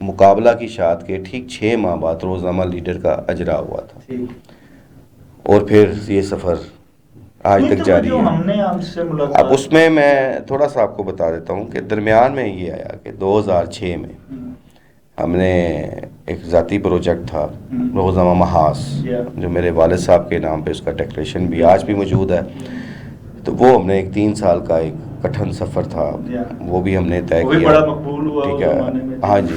مقابلہ کی شاعت کے ٹھیک 6 ماہ بعد روزنامہ لیڈر کا اجرا ہوا تھا، اور پھر یہ سفر آج تک جاری ہے۔ ہم نے آپ سے ملاقات، اب اس میں تھوڑا سا آپ کو بتا دیتا ہوں کہ درمیان میں یہ آیا کہ 2006 میں ہم نے ایک ذاتی پروجیکٹ تھا روزنامہ محاذ، جو میرے والد صاحب کے نام پہ اس کا ڈیکریشن بھی آج بھی موجود ہے، تو وہ ہم نے ایک 3 سال کا ایک کٹھن سفر تھا، وہ بھی ہم نے طے کیا، بڑا مقبول ہوا، ٹھیک ہے، ہاں جی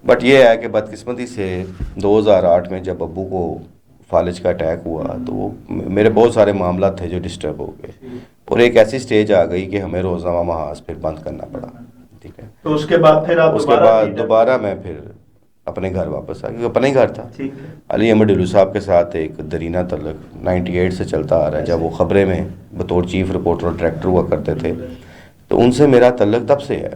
بٹ یہ ہے کہ بدقسمتی سے 2008 میں جب ابو کو فالج کا اٹیک ہوا تو وہ میرے بہت سارے معاملات تھے جو ڈسٹرب ہو گئے، اور ایک ایسی سٹیج آ گئی کہ ہمیں روزنامہ محاذ پھر بند کرنا پڑا، ٹھیک ہے۔ تو اس کے بعد پھر آپ اس کے بعد دوبارہ میں پھر اپنے گھر واپس آ گیا، اپنا ہی گھر تھا، علی احمد ڈلو صاحب کے ساتھ ایک درینہ تعلق 98 سے چلتا آ رہا ہے، جب وہ خبریں میں بطور چیف رپورٹر اور ڈائریکٹر ہوا کرتے تھے، تو ان سے میرا تعلق تب سے ہے،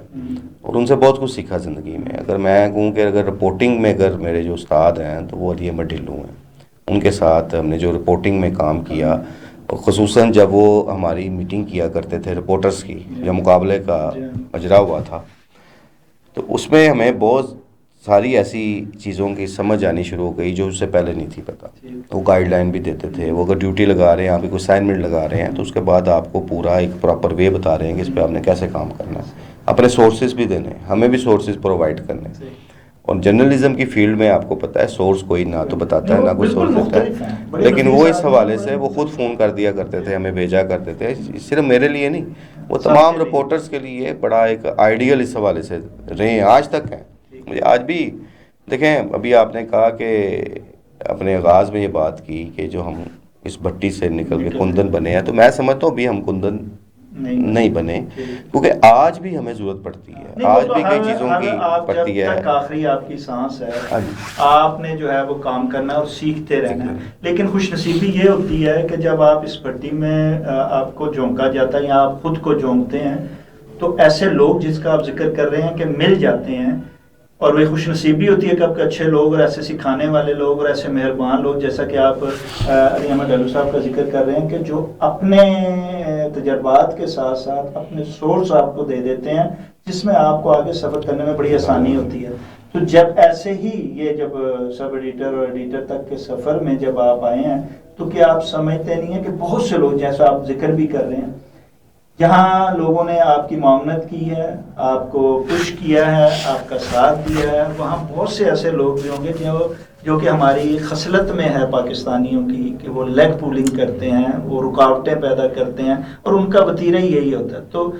اور ان سے بہت کچھ سیکھا زندگی میں۔ اگر میں کہوں کہ اگر رپورٹنگ میں اگر میرے جو استاد ہیں تو وہ علی احمد ڈلو ہیں، ان کے ساتھ ہم نے جو رپورٹنگ میں کام کیا، خصوصاً جب وہ ہماری میٹنگ کیا کرتے تھے رپورٹرز کی، جب مقابلے کا اجرا ہوا تھا، تو اس میں ہمیں بہت ساری ایسی چیزوں کی سمجھ آنی شروع ہو گئی جو اس سے پہلے نہیں تھی پتہ۔ وہ گائیڈ لائن بھی دیتے تھے، وہ اگر ڈیوٹی لگا رہے ہیں، آپ کوئی اسائنمنٹ لگا رہے ہیں، تو اس کے بعد آپ کو پورا ایک پراپر وے بتا رہے ہیں کہ اس پہ آپ نے کیسے کام کرنا ہے، اپنے سورسز بھی دینے، ہمیں بھی سورسز پرووائڈ کرنے۔ اور جرنلزم کی فیلڈ میں آپ کو پتہ ہے سورس کوئی نہ تو بتاتا ہے نہ کوئی سورس دیتا ہے، لیکن وہ اس حوالے سے وہ خود فون کر دیا کرتے تھے، ہمیں بھیجا کرتے تھے، صرف میرے لیے نہیں، وہ تمام رپورٹرز کے لیے بڑا ایک آئیڈیل اس حوالے سے رہے ہیں، آج تک ہیں۔ مجھے آج بھی دیکھیں، ابھی آپ نے کہا کہ اپنے آغاز میں یہ بات کی کہ جو ہم اس بھٹی سے نکل کے کندن بنے ہیں، تو میں سمجھتا ہوں ابھی ہم کندن نہیں بنے، کیونکہ آج بھی ہمیں ضرورت پڑتی ہے، آج بھی کئی چیزوں کی پڑتی ہے۔ جب تک آخری آپ کی سانس ہے آپ نے جو ہے وہ کام کرنا اور سیکھتے رہنا ہے، لیکن خوش نصیبی یہ ہوتی ہے کہ جب آپ اس بھٹی میں آپ کو جھونکا جاتا ہے یا آپ خود کو جھونکتے ہیں، تو ایسے لوگ جس کا آپ ذکر کر رہے ہیں کہ مل جاتے ہیں، اور وہ خوش نصیبی ہوتی ہے کہ آپ کے اچھے لوگ اور ایسے سکھانے والے لوگ اور ایسے مہربان لوگ، جیسا کہ آپ علی احمد ڈلو صاحب کا ذکر کر رہے ہیں، کہ جو اپنے تجربات کے ساتھ ساتھ اپنے سورس آپ کو دے دیتے ہیں، جس میں آپ کو آگے سفر کرنے میں بڑی آسانی ہوتی ہے۔ تو جب ایسے ہی یہ جب سب ایڈیٹر اور ایڈیٹر تک کے سفر میں جب آپ آئے ہیں، تو کیا آپ سمجھتے نہیں ہیں کہ بہت سے لوگ، جیسا آپ ذکر بھی کر رہے ہیں، جہاں لوگوں نے آپ کی معاونت کی ہے، آپ کو پش کیا ہے، آپ کا ساتھ دیا ہے، وہاں بہت سے ایسے لوگ بھی ہوں گے جو کہ ہماری خصلت میں ہے پاکستانیوں کی، کہ وہ لیگ پولنگ کرتے ہیں، وہ رکاوٹیں پیدا کرتے ہیں، اور ان کا وتیرہ یہی ہوتا ہے۔ تو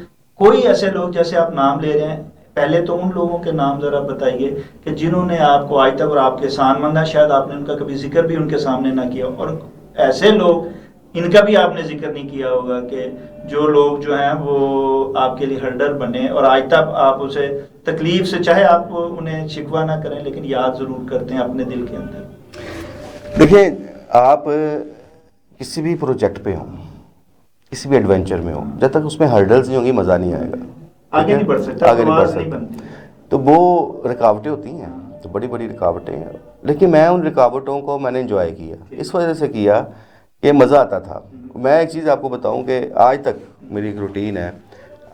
کوئی ایسے لوگ جیسے آپ نام لے رہے ہیں، پہلے تو ان لوگوں کے نام ذرا بتائیے کہ جنہوں نے آپ کو آج تک، اور آپ کے احسان مند ہیں، شاید آپ نے ان کا کبھی ذکر بھی ان کے سامنے نہ کیا، اور ایسے لوگ ان کا بھی آپ نے ذکر نہیں کیا ہوگا کہ جو لوگ جو ہیں وہ آپ کے لیے ہرڈر بنے، اور آج تک آپ اسے تکلیف سے، چاہے آپ انہیں شکوہ نہ کریں لیکن یاد ضرور کرتے ہیں اپنے دل کے اندر۔ دیکھیں، آپ کسی بھی پروجیکٹ پہ ہوں، کسی بھی ایڈونچر میں ہوں، جب تک اس میں ہرڈلز نہیں ہوں گی مزہ نہیں آئے گا، آگے نہیں بڑھ سکتا، آگے نہیں بڑھ سکتا، تو وہ رکاوٹیں ہوتی ہیں، تو بڑی بڑی رکاوٹیں ہیں، لیکن میں ان رکاوٹوں کو میں نے انجوائے کیا، اس وجہ سے کیا کہ مزہ آتا تھا۔ میں ایک چیز آپ کو بتاؤں کہ آج تک میری ایک روٹین ہے،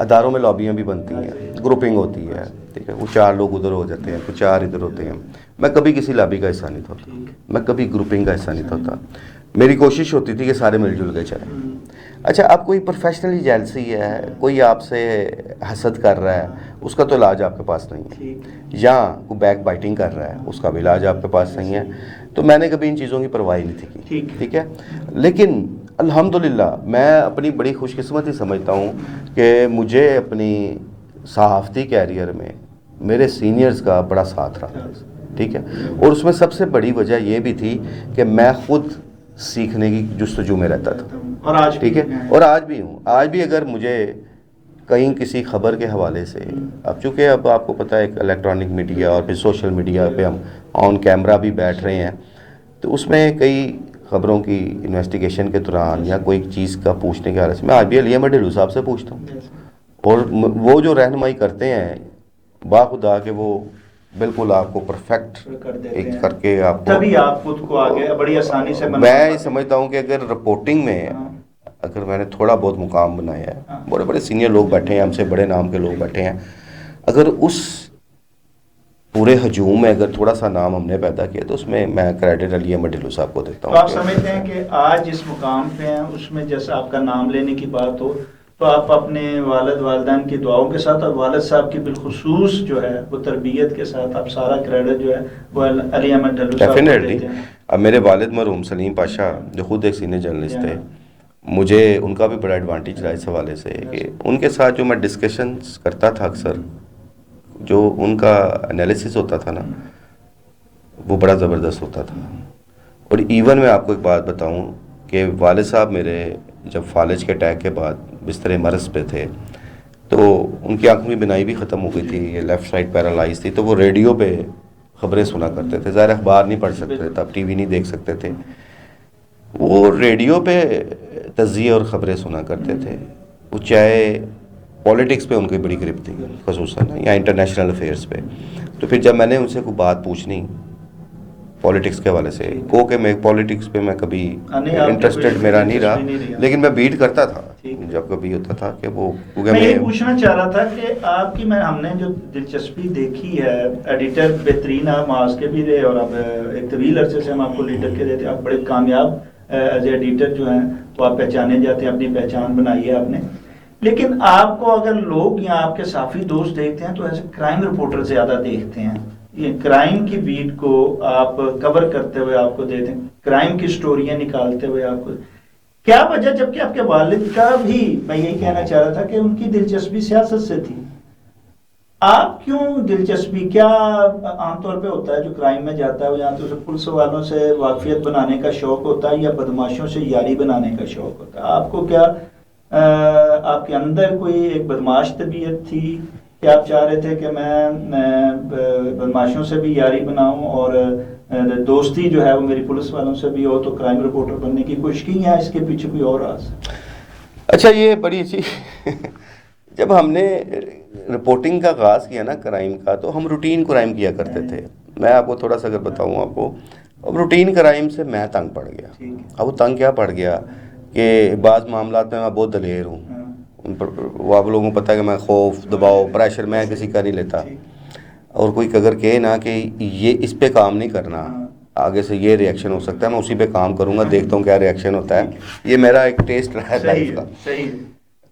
اداروں میں لابیاں بھی بنتی ہیں، گروپنگ ہوتی ہے، ٹھیک ہے، وہ 4 لوگ ادھر ہو جاتے ہیں، کچھ 4 ادھر ہوتے ہیں، میں کبھی کسی لابی کا حصہ نہیں تھا، میں کبھی گروپنگ کا حصہ نہیں تھا، میری کوشش ہوتی تھی کہ سارے مل جل کے چلیں۔ اچھا، اب کوئی پروفیشنلی جیلسی ہے، کوئی آپ سے حسد کر رہا ہے، اس کا تو علاج آپ کے پاس نہیں ہے، یا کوئی بیک بائٹنگ کر رہا ہے، اس کا بھی علاج آپ کے پاس نہیں ہے، تو میں نے کبھی ان چیزوں کی پرواہ نہیں تھی کی، ٹھیک ہے۔ لیکن الحمدللہ میں اپنی بڑی خوش قسمتی سمجھتا ہوں کہ مجھے اپنی صحافتی کیریئر میں میرے سینئرز کا بڑا ساتھ رہا، ٹھیک ہے، اور اس میں سب سے بڑی وجہ یہ بھی تھی کہ میں خود سیکھنے کی جستجو میں رہتا تھا، اور آج ٹھیک ہے، اور آج بھی ہوں۔ آج بھی اگر مجھے کہیں کسی خبر کے حوالے سے، اب چونکہ اب آپ کو پتہ ہے ایک الیکٹرانک میڈیا اور پھر سوشل میڈیا پہ ہم آن کیمرہ بھی بیٹھ رہے ہیں، تو اس میں کئی خبروں کی انویسٹیگیشن کے دوران یا کوئی چیز کا پوچھنے کے حوالے سے میں آج بھی علی احمد ڈلو صاحب سے پوچھتا ہوں، اور وہ جو رہنمائی کرتے ہیں باخدا کہ وہ بالکل آپ کو پرفیکٹ ایک کر کے آپ کو، تبھی آپ خود کو آگے بڑی آسانی سے میں سمجھتا ہوں کہ اگر رپورٹنگ میں اگر میں نے تھوڑا بہت مقام بنایا ہے، بڑے بڑے سینئر لوگ بیٹھے ہیں، ہم سے بڑے نام کے لوگ بیٹھے ہیں، اگر اس پورے ہجوم میں اگر تھوڑا سا نام ہم نے پیدا کیا تو اس میں کریڈٹ علی احمد ڈھلو صاحب کو دیتا تو ہوں. آپ سمجھتے ہیں کہ آج جس مقام پہ ہیں اس میں جیسا آپ کا نام لینے کی بات ہو تو آپ اپنے والد والدین کی دعاؤں کے ساتھ اور والد صاحب کی بالخصوص جو ہے وہ تربیت کے ساتھ آپ سارا کریڈٹ جو ہے وہ علی احمد ڈھلو صاحب کو ڈیفینیٹلی. دیتے ہیں؟ اب میرے والد مرحوم سلیم پاشا جو خود ایک سینئر جرنلسٹ تھے, مجھے ان کا بھی بڑا ایڈوانٹیج رہا اس حوالے سے کہ ان کے ساتھ جو میں ڈسکشنز کرتا تھا اکثر, جو ان کا انالیسس ہوتا تھا نا وہ بڑا زبردست ہوتا تھا. اور ایون میں آپ کو ایک بات بتاؤں کہ والد صاحب میرے جب فالج کے اٹیک کے بعد بستر مرض پہ تھے تو ان کی آنکھوں کی بینائی بھی ختم ہو گئی تھی, یہ لیفٹ سائڈ پیرالائز تھی, تو وہ ریڈیو پہ خبریں سنا کرتے تھے. ظاہر اخبار نہیں پڑھ سکتے تھے تب, ٹی وی نہیں دیکھ سکتے تھے, وہ ریڈیو پہ تجزیے اور خبریں سنا کرتے تھے. وہ چاہے پولیٹکس پہ ان کی بڑی گرپ تھی خصوصاً, یا انٹرنیشنل افیئرس پہ. تو پھر جب میں نے ان سے کوئی بات پوچھنی پولیٹکس کے حوالے سے, کہ میں پولیٹکس پہ میں کبھی انٹرسٹڈ میرا نہیں رہا, لیکن میں بیٹ کرتا تھا جب کبھی ہوتا تھا کہ وہ, میں یہ پوچھنا چاہ رہا تھا کہ آپ کی ہم نے جو دلچسپی دیکھی ہے, ایڈیٹر بہترین آپ ماس کے بھی رہے اور اب ایک طویل عرصے سے ہم آپ کو لیڈر کے دیتے ہیں, آپ بڑے کامیاب ایز اے ایڈیٹر جو ہیں تو آپ پہچانے جاتے ہیں, اپنی پہچان بنائی ہے آپ نے. لیکن آپ کو اگر لوگ یا آپ کے صحافی دوست دیکھتے ہیں تو ایسے کرائم رپورٹر زیادہ دیکھتے ہیں, یہ کرائم کی بیٹ کو آپ کور کرتے ہوئے آپ کو دیتے ہیں, کرائم کی سٹوریاں نکالتے ہوئے آپ کو. کیا وجہ, جبکہ آپ کے والد کا بھی میں یہی کہنا چاہ رہا تھا کہ ان کی دلچسپی سیاست سے تھی, آپ کیوں دلچسپی, کیا عام طور پہ ہوتا ہے جو کرائم میں جاتا ہے وہ یہاں تو پولیس والوں سے واقفیت بنانے کا شوق ہوتا ہے یا بدماشوں سے یاری بنانے کا شوق ہوتا ہے؟ آپ کو کیا آپ کے اندر کوئی ایک بدماش طبیعت تھی کہ آپ چاہ رہے تھے کہ میں بدماشوں سے بھی یاری بناؤں اور دوستی جو ہے وہ میری پولیس والوں سے بھی ہو, تو کرائم رپورٹر بننے کی کوشش کی, یا اس کے پیچھے کوئی اور راز؟ اچھا, یہ بڑی اچھی جب ہم نے رپورٹنگ کا آغاز کیا نا کرائم کا, تو ہم روٹین کرائم کیا کرتے تھے. میں آپ کو تھوڑا سا اگر بتاؤں آپ کو, اب روٹین کرائم سے میں تنگ پڑ گیا. اب وہ تنگ کیا پڑ گیا کہ بعض معاملات میں بہت دلیر ہوں, ان پر وہ آپ لوگوں کو پتہ ہے کہ میں خوف, دباؤ, پریشر میں کسی کا نہیں لیتا. اور کوئی اگر کہے نا کہ یہ اس پہ کام نہیں کرنا, آگے سے یہ ری ایکشن ہو سکتا ہے, میں اسی پہ کام کروں گا, دیکھتا ہوں کیا ری ایکشن ہوتا ہے. یہ میرا ایک ٹیسٹ رہا ہے لائف کا.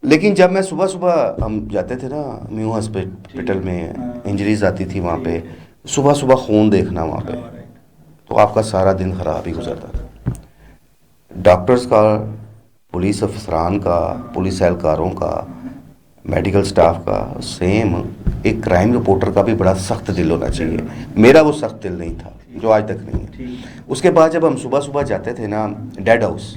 لیکن جب میں صبح ہم جاتے تھے نا میو ہاسپٹل میں, انجریز آتی تھی وہاں پہ, صبح خون دیکھنا وہاں پہ, تو آپ کا سارا دن خراب ہی گزرتا تھا. ڈاکٹرز کا, پولیس افسران کا, پولیس اہلکاروں کا, میڈیکل سٹاف کا, سیم ایک کرائم رپورٹر کا بھی بڑا سخت دل ہونا چاہیے. میرا وہ سخت دل نہیں تھا, جو آج تک نہیں ہے. اس کے بعد جب ہم صبح جاتے تھے نا ڈیڈ ہاؤس,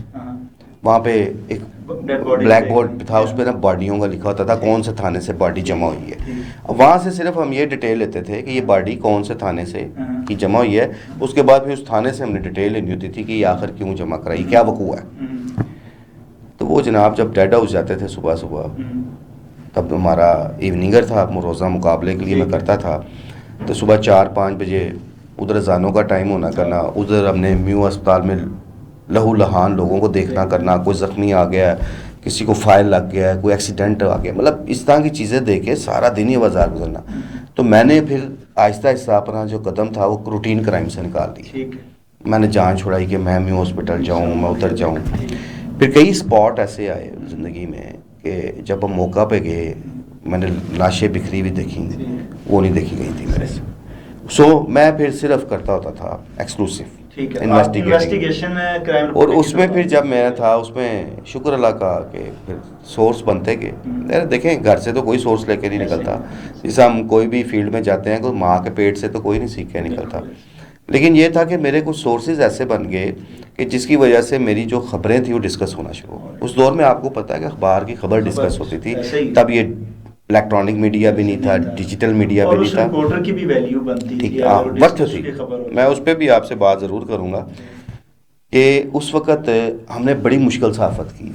وہاں پہ ایک بلیک بورڈ تھا, اس پہ نا باڈیوں کا لکھا ہوتا تھا کون سے تھانے سے باڈی جمع ہوئی ہے. وہاں سے صرف ہم یہ ڈیٹیل لیتے تھے کہ یہ باڈی کون سے تھانے سے کی جمع ہوئی ہے. اس کے بعد پھر اس تھانے سے ہم نے ڈیٹیل لینی ہوتی تھی کہ یہ آخر کیوں جمع کرائی, کیا وقوع ہے. تو وہ جناب جب ڈیڈ ہاؤس جاتے تھے صبح, تب ہمارا ایوننگر تھا, روزہ مقابلے کے لیے میں کرتا تھا, تو صبح 4-5 بجے ادھر اذانوں کا ٹائم ہونا کرنا, ادھر ہم نے میو اسپتال میں لہو لہان لوگوں کو دیکھنا کرنا, کوئی زخمی آ گیا ہے, کسی کو فائر لگ گیا ہے, کوئی ایکسیڈنٹ آ گیا, مطلب اس طرح کی چیزیں دیکھ کے سارا دن ہی بازار گزرنا. تو میں نے پھر آہستہ اپنا جو قدم تھا وہ روٹین کرائم سے نکال دی. میں نے جان چھوڑائی کہ میں میو ہاسپٹل جاؤں, میں ادھر جاؤں. پھر کئی اسپاٹ ایسے آئے زندگی میں کہ جب ہم موقع پہ گئے, میں نے لاشیں بکھری ہوئی دیکھی, وہ نہیں دیکھی گئی تھی میرے سے. میں پھر صرف کرتا ہوتا تھا ایکسکلوسیو انویسٹیگیشن, اور اس میں پھر جب میں تھا اس میں شکر اللہ کا کہ پھر سورس بنتے گئے. دیکھیں گھر سے تو کوئی سورس لے کے نہیں نکلتا, جیسے ہم کوئی بھی فیلڈ میں جاتے ہیں, کوئی ماں کے پیٹ سے تو کوئی نہیں سیکھ کے نکلتا. لیکن یہ تھا کہ میرے کچھ سورسز ایسے بن گئے کہ جس کی وجہ سے میری جو خبریں تھیں وہ ڈسکس ہونا شروع ہو. اس دور میں آپ کو پتہ ہے کہ اخبار کی خبر ڈسکس ہوتی تھی, تب یہ الیکٹرانک میڈیا بھی نہیں تھا, ڈیجیٹل میڈیا بھی نہیں تھا, اور رپورٹر کی بھی ویلیو بنتی تھی, وقت تھی. میں اس پہ بھی آپ سے بات ضرور کروں گا کہ اس وقت ہم نے بڑی مشکل صحافت کی,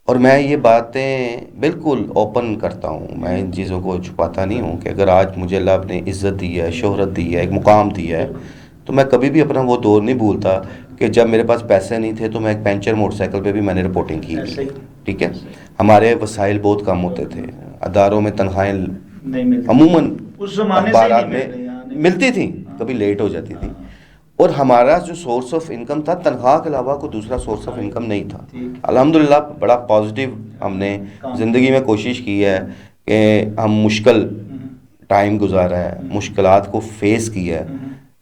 اور میں یہ باتیں بالکل اوپن کرتا ہوں, میں ان چیزوں کو چھپاتا نہیں ہوں کہ اگر آج مجھے اللہ نے عزت دی ہے, شہرت دی ہے, ایک مقام دیا ہے, تو میں کبھی بھی اپنا وہ دور نہیں بھولتا کہ جب میرے پاس پیسے نہیں تھے تو میں ایک پینچر موٹر سائیکل پہ بھی میں نے رپورٹنگ کی. ٹھیک ہے, ہمارے وسائل بہت کم ہوتے تھے, اداروں میں تنخواہیں عموماً اخبارات میں ملتی تھیں, کبھی لیٹ ہو جاتی تھی, اور ہمارا جو سورس آف انکم تھا تنخواہ کے علاوہ کوئی دوسرا سورس آف انکم نہیں تھا. الحمدللہ بڑا پازیٹیو ہم نے زندگی میں کوشش کی ہے کہ ہم مشکل ٹائم گزارا ہے, مشکلات کو فیس کیا ہے,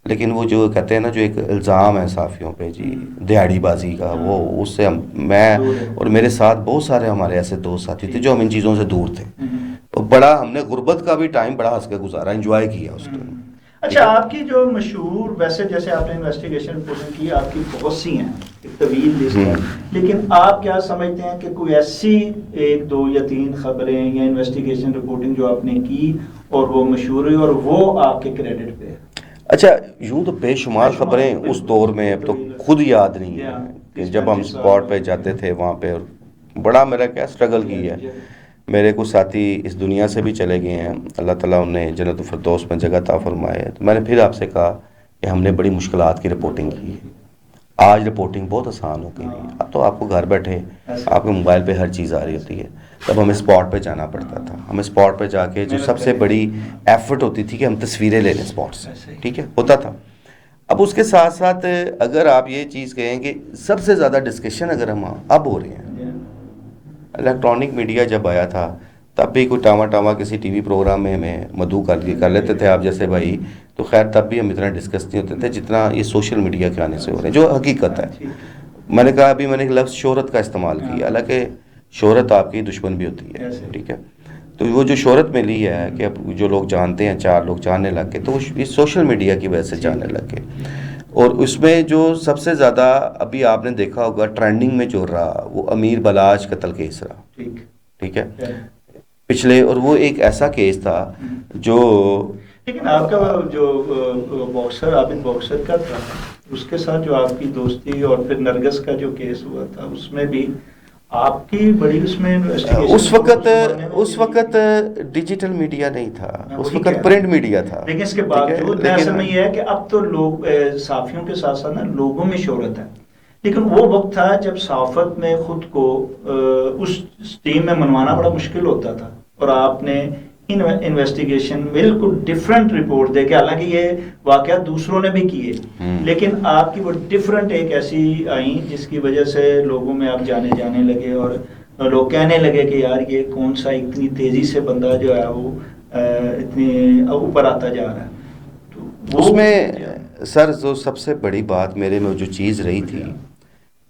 لیکن وہ جو کہتے ہیں نا جو ایک الزام ہے صحافیوں پہ جی دیہڑی بازی کا, وہ اس سے میں اور میرے ساتھ بہت سارے ہمارے ایسے دوست ساتھی تھے جو ہم ان چیزوں سے دور تھے. اور بڑا ہم نے غربت کا بھی ٹائم بڑا ہنس کے گزارا, انجوائے کیا اس ٹائم. اچھا, آپ کی جو مشہور, ویسے جیسے آپ نے انویسٹیگیشن رپورٹنگ کی, آپ کی بہت سی ہیں, ایک طویل لسٹ ہے, لیکن آپ کیا سمجھتے ہیں کہ کوئی ایسی 1 2 یا 3 خبریں یا انویسٹیگیشن رپورٹنگ جو آپ نے کی اور وہ مشہور ہوئی اور وہ آپ کے کریڈٹ پہ ہے؟ اچھا, یوں تو بے شمار خبریں اس دور میں اب تو خود یاد نہیں ہیں کہ جب ہم اسپاٹ پہ جاتے تھے وہاں پہ, بڑا میرا کیا اسٹرگل کی ہے. میرے کچھ ساتھی اس دنیا سے بھی چلے گئے ہیں, اللہ تعالیٰ انہیں جنت الفردوس میں جگہ عطا فرمائے. تو میں نے پھر آپ سے کہا کہ ہم نے بڑی مشکلات کی رپورٹنگ کی ہے. آج رپورٹنگ بہت آسان ہو گئی ہے, اب تو آپ کو گھر بیٹھے آپ کے موبائل پہ ہر چیز آ رہی ہوتی ہے. تب ہمیں اسپاٹ پہ جانا پڑتا تھا, ہمیں اسپاٹ پہ جا کے جو سب سے بڑی ایفرٹ ہوتی تھی کہ ہم تصویریں لے لیں اسپاٹ سے, ٹھیک ہے, ہوتا تھا. اب اس کے ساتھ ساتھ اگر آپ یہ چیز کہیں کہ سب سے زیادہ ڈسکشن اگر ہم اب ہو رہے ہیں, الیکٹرانک میڈیا جب آیا تھا تب بھی کوئی ٹاما کسی ٹی وی پروگرام میں ہمیں مدعو کر لیتے تھے آپ جیسے بھائی, تو خیر تب بھی ہم اتنا ڈسکس نہیں ہوتے تھے جتنا یہ سوشل میڈیا کے آنے سے ہو رہے ہیں, جو حقیقت ہے. میں نے کہا ابھی میں نے ایک لفظ شہرت کا استعمال کیا, حالانکہ شہرت آپ کی دشمن بھی ہوتی ہے, ٹھیک ہے. تو وہ جو شہرت ملی ہے کہ اب جو لوگ جانتے ہیں 4 لوگ جاننے لگ گئے, تو وہ اس سوشل میڈیا کی وجہ سے جاننے لگ گئے. اور اس میں جو سب سے زیادہ ابھی آپ نے دیکھا ہوگا ٹرینڈنگ میں جو رہا وہ امیر بلاش قتل کیس رہا, ٹھیک ہے, پچھلے, اور وہ ایک ایسا کیس تھا جو, لیکن آپ کا جو باکسر عابد باکسر کا تھا, اس کے ساتھ جو آپ کی دوستی, اور پھر نرگس کا جو کیس ہوا تھا اس میں بھی آپ کی بڑی اس میں اس وقت ڈیجیٹل میڈیا نہیں تھا, اس وقت پرنٹ میڈیا تھا. لیکن اس کے باوجود اصل میں یہ ہے کہ اب تو لوگ صحافیوں کے ساتھ ساتھ نا لوگوں میں شہرت ہے, لیکن وہ وقت تھا جب صحافت میں خود کو اس ٹیم میں منوانا بڑا مشکل ہوتا تھا, اور آپ نے انویسٹیگیشن بالکل ڈفرنٹ رپورٹ دے کے, حالانکہ یہ واقعات دوسروں نے بھی کیے, لیکن آپ کی وہ ڈفرنٹ ایک ایسی آئیں جس کی وجہ سے لوگوں میں آپ جانے لگے, اور لوگ کہنے لگے کہ یار یہ کون سا اتنی تیزی سے بندہ جو ہے وہ اتنی اوپر آتا جا رہا ہے. تو اس میں سر جو سب سے بڑی بات میرے میں جو چیز رہی تھی,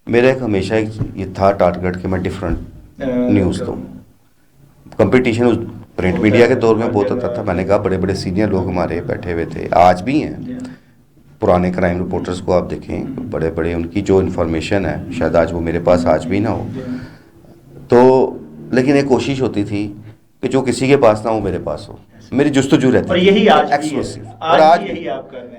میرا ایک ہمیشہ یہ تھا ٹارگٹ کہ میں ڈفرنٹ نیوز دوں. کمپٹیشن اس پرنٹ میڈیا کے دور میں بہت ہوتا تھا. میں نے کہا بڑے بڑے سینئر لوگ ہمارے بیٹھے ہوئے تھے, آج بھی ہیں, پرانے کرائم رپورٹرز کو آپ دیکھیں, بڑے بڑے ان کی جو انفارمیشن ہے شاید آج وہ میرے پاس آج بھی نہ ہو. تو لیکن ایک کوشش ہوتی تھی کہ جو کسی کے پاس نہ ہو میرے پاس ہو, میری جستجو رہتی, اور یہی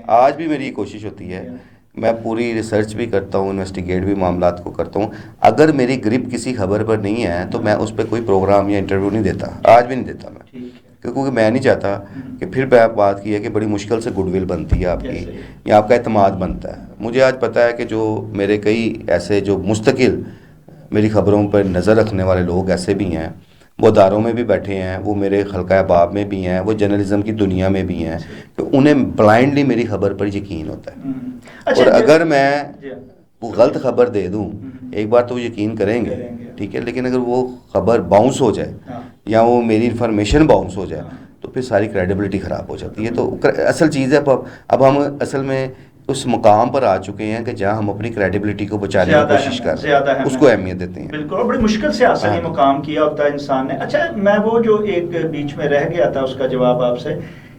آج بھی میری کوشش ہوتی ہے. میں پوری ریسرچ بھی کرتا ہوں, انویسٹیگیٹ بھی معاملات کو کرتا ہوں. اگر میری گرپ کسی خبر پر نہیں ہے تو میں اس پہ کوئی پروگرام یا انٹرویو نہیں دیتا, آج بھی نہیں دیتا میں, کیونکہ میں نہیں چاہتا کہ پھر پہ آپ بات کی ہے کہ بڑی مشکل سے گڈ ول بنتی ہے آپ کی, یا آپ کا اعتماد بنتا ہے. مجھے آج پتہ ہے کہ جو میرے کئی ایسے جو مستقل میری خبروں پر نظر رکھنے والے لوگ ایسے بھی ہیں, وہ اداروں میں بھی بیٹھے ہیں, وہ میرے حلقہ احباب میں بھی ہیں, وہ جرنلزم کی دنیا میں بھی ہیں, کہ انہیں بلائنڈلی میری خبر پر یقین ہوتا ہے. اور اگر میں وہ غلط خبر دے دوں, ایک بار تو وہ یقین کریں گے, ٹھیک ہے, لیکن اگر وہ خبر باؤنس ہو جائے یا وہ میری انفارمیشن باؤنس ہو جائے تو پھر ساری کریڈیبلٹی خراب ہو جاتی ہے. تو اصل چیز ہے اب ہم اصل میں اس مقام پر آ چکے ہیں کہ جہاں ہم اپنی کریڈیبلٹی کو بچانے کی کوشش کر رہے ہیں, اس کو اہمیت دیتے ہیں. بالکل, بڑی مشکل سے حاصل یہ مقام کیا ہوتا ہے انسان نے. اچھا, میں وہ جو ایک بیچ میں رہ گیا تھا اس کا جواب آپ سے,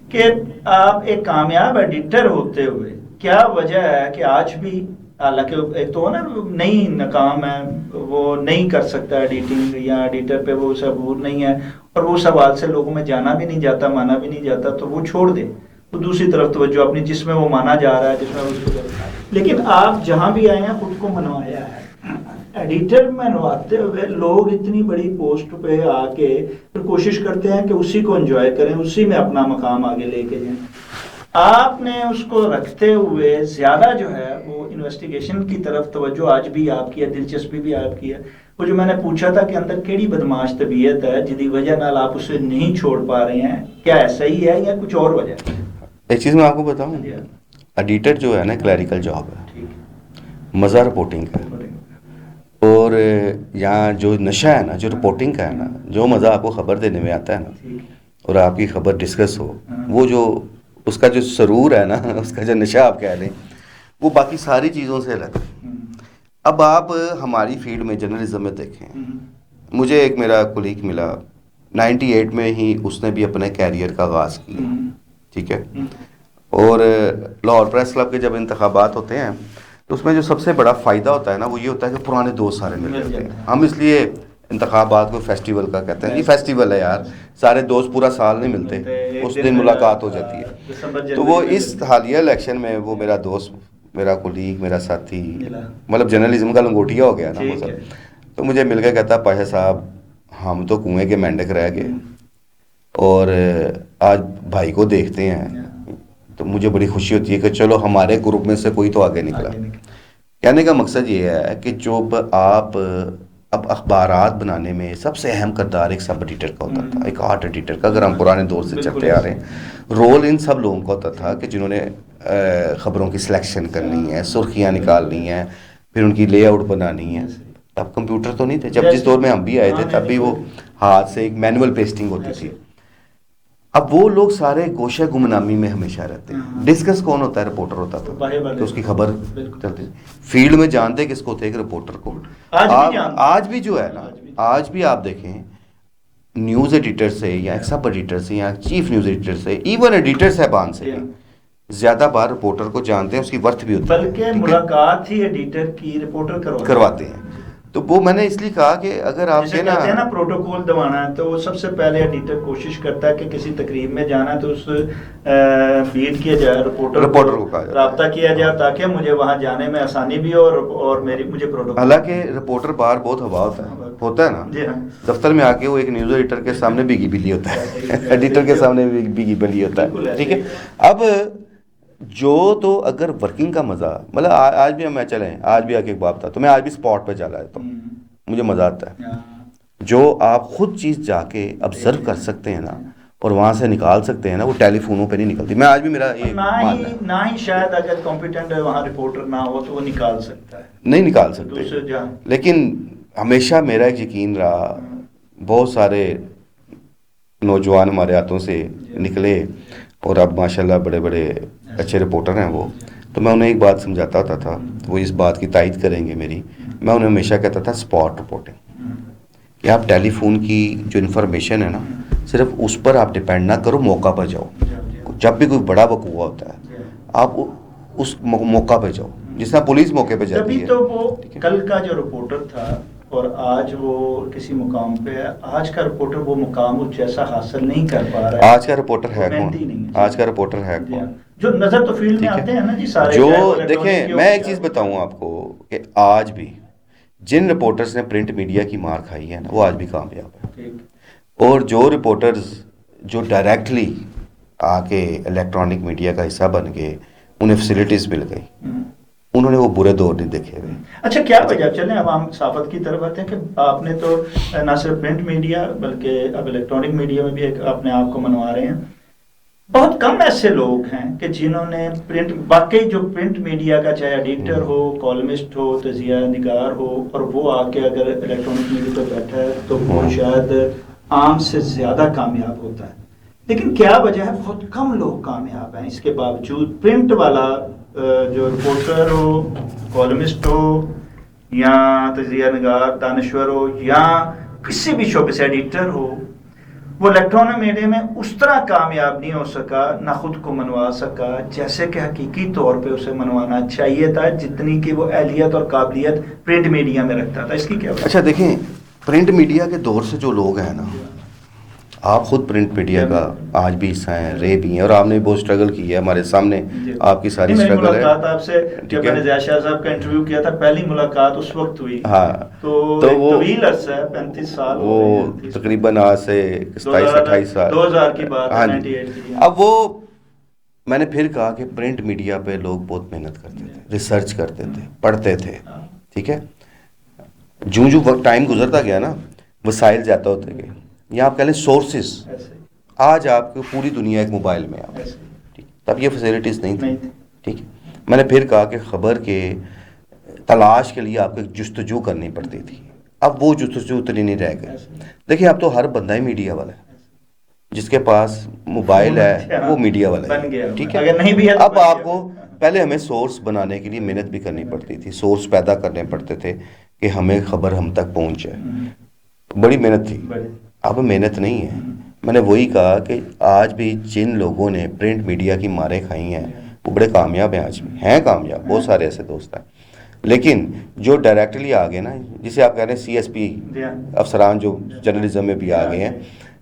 کہ آپ ایک کامیاب ایڈیٹر ہوتے ہوئے کیا وجہ ہے کہ آج بھی, حالانکہ ایک تو نا نئی ناکام ہے, وہ نہیں کر سکتا ایڈیٹنگ, یا ایڈیٹر پہ وہ صبور نہیں ہے, اور وہ سوال سے لوگوں میں جانا بھی نہیں جاتا, مانا بھی نہیں جاتا, تو وہ چھوڑ دے, تو دوسری طرف توجہ اپنی جس میں وہ مانا جا رہا ہے, جس میں اس کو, لیکن آپ جہاں بھی آئے ہیں خود کو منوایا ہے. ایڈیٹر منواتے ہوئے لوگ اتنی بڑی پوسٹ پہ آ کے پھر کوشش کرتے ہیں کہ اسی کو انجوائے کریں, اسی میں اپنا مقام آگے لے کے جائیں. آپ نے اس کو رکھتے ہوئے زیادہ جو ہے وہ انویسٹیگیشن کی طرف توجہ آج بھی آپ کی ہے, دلچسپی بھی آپ کی ہے. وہ جو میں نے پوچھا تھا کہ اندر کیڑی بدماش طبیعت ہے جدی وجہ نال آپ اسے نہیں چھوڑ پا رہے ہیں, کیا ایسا ہی ہے یا کچھ اور وجہ ہے؟ ایک چیز میں آپ کو بتاؤں، ایڈیٹر جو ہے نا کلیریکل جاب ہے، مزہ رپورٹنگ کا ہے، اور یہاں جو نشہ ہے نا، جو رپورٹنگ کا ہے نا، جو مزہ آپ کو خبر دینے میں آتا ہے نا، اور آپ کی خبر ڈسکس ہو، وہ جو اس کا جو سرور ہے نا، اس کا جو نشہ آپ کہہ لیں، وہ باقی ساری چیزوں سے الگ ہے۔ اب آپ ہماری فیلڈ میں جرنلزم میں دیکھیں، مجھے ایک میرا کولیگ ملا 98 میں ہی، اس نے بھی اپنے کیریئر کا آغاز کیا، ٹھیک ہے، اور لاہور پریس کلب کے جب انتخابات ہوتے ہیں تو اس میں جو سب سے بڑا فائدہ ہوتا ہے نا، وہ یہ ہوتا ہے کہ پرانے دوست سارے مل جاتے ہیں۔ ہم اس لیے انتخابات کو فیسٹیول کا کہتے ہیں، یہ فیسٹیول ہے یار، سارے دوست پورا سال نہیں ملتے، اس دن ملاقات ہو جاتی ہے۔ تو وہ اس حالیہ الیکشن میں وہ میرا دوست، میرا کولیگ، میرا ساتھی، مطلب جرنلزم کا لنگوٹیا ہو گیا نا مطلب، تو مجھے مل کے کہتا پاشا صاحب ہم تو کنویں کے مینڈک رہ گئے اور آج بھائی کو دیکھتے ہیں تو مجھے بڑی خوشی ہوتی ہے کہ چلو ہمارے گروپ میں سے کوئی تو آگے نکلا۔ کہنے کا مقصد یہ ہے کہ جب آپ اب اخبارات بنانے میں سب سے اہم کردار ایک سب ایڈیٹر کا ہوتا تھا، ایک آرٹ ایڈیٹر کا، اگر ہم پرانے دور سے چلتے آ رہے ہیں، رول ان سب لوگوں کا ہوتا تھا کہ جنہوں نے خبروں کی سلیکشن کرنی ہے، سرخیاں نکالنی ہیں، پھر ان کی لے آؤٹ بنانی ہے۔ اب کمپیوٹر تو نہیں تھے، جب جس دور میں ہم بھی آئے تھے تب بھی وہ ہاتھ سے ایک مینول پیسٹنگ ہوتی تھی۔ اب وہ لوگ سارے گوشہ گمنامی میں ہمیشہ رہتے ہیں۔ ڈسکس کون ہوتا ہے؟ رپورٹر ہوتا تھا، تو اس کی خبر چلتی۔ فیلڈ میں جانتے کس کو تھے؟ ایک رپورٹر کو۔ آج بھی جو ہے نا، آج بھی آپ دیکھیں نیوز ایڈیٹر سے یا ایک سب ایڈیٹر سے یا چیف نیوز ایڈیٹر سے، ایون ایڈیٹر صاحبان سے زیادہ بار رپورٹر کو جانتے ہیں، اس کی ورتھ بھی ہوتی ہے، بلکہ ملاقات ہی ایڈیٹر کی رپورٹر کرواتے ہیں۔ تو وہ میں نے اس لیے کہا کہ اگر آپ جسے کہتے ہیں نا پروٹوکول دوانا ہے، تو وہ سب سے پہلے ایڈیٹر کوشش کرتا ہے کہ کسی تقریب میں جانا ہے تو اس بیٹ کیا جائے، رپورٹر کو رابطہ کیا جائے تاکہ مجھے وہاں جانے میں آسانی بھی ہو اور مجھے پروٹوکول۔ حالانکہ رپورٹر باہر بہت ہوا ہوتا ہے نا، دفتر میں آ کے وہ ایک نیوز ایڈیٹر کے سامنے بھیگی بلی ہوتا ہے، ایڈیٹر کے سامنے بھیگی بلی ہوتا ہے، ٹھیک ہے۔ اب جو تو اگر ورکنگ کا مزہ، مطلب آج بھی میں چلیں، آج بھی آ کے ایک بات تھا تو میں آج بھی اسپاٹ پہ چلا جاتا ہوں، مجھے مزہ آتا ہے۔ جو آپ خود چیز جا کے آبزرو کر سکتے ہیں نا اور وہاں سے نکال سکتے ہیں نا، وہ ٹیلی فونوں پہ نہیں نکلتی۔ میں آج بھی میرا یہ ماننا ہے، نہ ہی شاید اگر کمپیٹنٹ وہاں رپورٹر نہ ہو تو وہ نکال سکتا ہے، نہیں نکال سکتے، لیکن ہمیشہ میرا ایک یقین رہا، بہت سارے نوجوان ہمارے ہاتھوں سے نکلے اور اب ماشاءاللہ بڑے بڑے اچھے رپورٹر ہیں وہ، تو میں انہیں ایک بات سمجھاتا ہوتا تھا، وہ اس بات کی تائید کریں گے میری، میں انہیں ہمیشہ کہتا تھا اسپاٹ رپورٹنگ، کہ آپ ٹیلی فون کی جو انفارمیشن ہے نا، صرف اس پر آپ ڈپینڈ نہ کرو، موقع پر جاؤ۔ جب بھی کوئی بڑا وقوع ہوتا ہے آپ اس موقع پہ جاؤ، جس طرح پولیس موقع پہ جاتی ہے۔ تو وہ کل کا جو رپورٹر تھا اور آج وہ کسی مقام پہ ہے، آج کا رپورٹر وہ مقام جیسا حاصل نہیں کر پا رہا ہے۔ آج کا رپورٹر ہے کون؟ آج کا رپورٹر ہے کون؟ جو نظر تو فیلڈ میں آتے ہیں نا جی سارے، جو دیکھیں میں ایک چیز بتاؤں آپ کو کہ آج بھی جن رپورٹرز نے پرنٹ میڈیا کی مار کھائی ہے نا، وہ آج بھی کامیاب ہے، اور جو رپورٹرز جو ڈائریکٹلی آ کے الیکٹرانک میڈیا کا حصہ بن گئے، انہیں فیسلٹیز مل گئی، انہوں نے وہ برے دور نہیں دیکھے ہوئے۔ اچھا کیا وجہ، چلیں اب ہم صحافت کی طرف آتے ہیں کہ آپ نے تو نہ صرف پرنٹ میڈیا بلکہ اب الیکٹرانک میڈیا میں بھی ایک اپنے آپ کو منوا رہے ہیں۔ بہت کم ایسے لوگ ہیں کہ جنہوں نے واقعی جو پرنٹ میڈیا کا، چاہے ایڈیٹر ہو، کالمسٹ ہو، تجزیہ نگار ہو، اور وہ آ کے اگر الیکٹرانک میڈیا پہ بیٹھا ہے تو وہ شاید عام سے زیادہ کامیاب ہوتا ہے۔ لیکن کیا وجہ ہے بہت کم لوگ کامیاب ہیں، اس کے باوجود پرنٹ والا جو رپورٹر ہو، کالمسٹ ہو یا تجزیہ نگار دانشور ہو یا کسی بھی شعبے سے ایڈیٹر ہو، وہ الیکٹرانک میڈیا میں اس طرح کامیاب نہیں ہو سکا، نہ خود کو منوا سکا جیسے کہ حقیقی طور پہ اسے منوانا چاہیے تھا، جتنی کہ وہ اہلیت اور قابلیت پرنٹ میڈیا میں رکھتا تھا۔ اس کی کیا وجہ؟ اچھا دیکھیں، پرنٹ میڈیا کے دور سے جو لوگ ہیں نا، آپ خود پرنٹ میڈیا کا آج بھی حصہ ہیں، رہے بھی ہیں، اور آپ نے بہت اسٹرگل کی ہے، ہمارے سامنے آپ کی ساری اسٹرگل ہے۔ ملاقات آپ سے جب میں نے ضیاء شاہ صاحب کا انٹرویو کیا تھا، پہلی ملاقات اس وقت ہوئی، ہاں، تو وہ طویل عرصہ ہے، 35 سال، وہ تقریباً آج سے 27-28 سال، 2000 کی بات ہے، 98 کی۔ اب وہ میں نے پھر کہا کہ پرنٹ میڈیا پہ لوگ بہت محنت کرتے تھے، ریسرچ کرتے تھے، پڑھتے تھے، ٹھیک ہے، جو ٹائم گزرتا گیا نا، وسائل زیادہ ہوتے گئے، یا آپ کہہ لیں سورسز، آج آپ کو پوری دنیا ایک موبائل میں آپ، تب یہ فیسلٹیز نہیں تھی. نہیں تھی. ٹھیک ہے. میں نے پھر کہا کہ خبر کے تلاش کے لیے آپ کو جستجو کرنی پڑتی تھی. اب وہ جستجو اتنی نہیں رہ گئی. دیکھیں اب تو ہر بندہ ہی میڈیا والا ہے. جس کے پاس موبائل ہے وہ میڈیا والا ہے. ٹھیک ہے. اگر نہیں بھی ہے اب آپ کو پہلے ہمیں سورس بنانے کے لیے محنت بھی کرنی پڑتی تھی, سورس پیدا کرنے پڑتے تھے کہ ہمیں خبر ہم تک پہنچ جائے. بڑی محنت تھی. اب محنت نہیں ہے. میں نے وہی کہا کہ آج بھی جن لوگوں نے پرنٹ میڈیا کی ماریں کھائی ہیں وہ بڑے کامیاب ہیں. آج بھی ہیں کامیاب, بہت سارے ایسے دوست ہیں. لیکن جو ڈائریکٹلی آ گئے نا, جسے آپ کہہ رہے ہیں سی ایس پی افسران جو جرنلزم میں بھی آ گئے ہیں,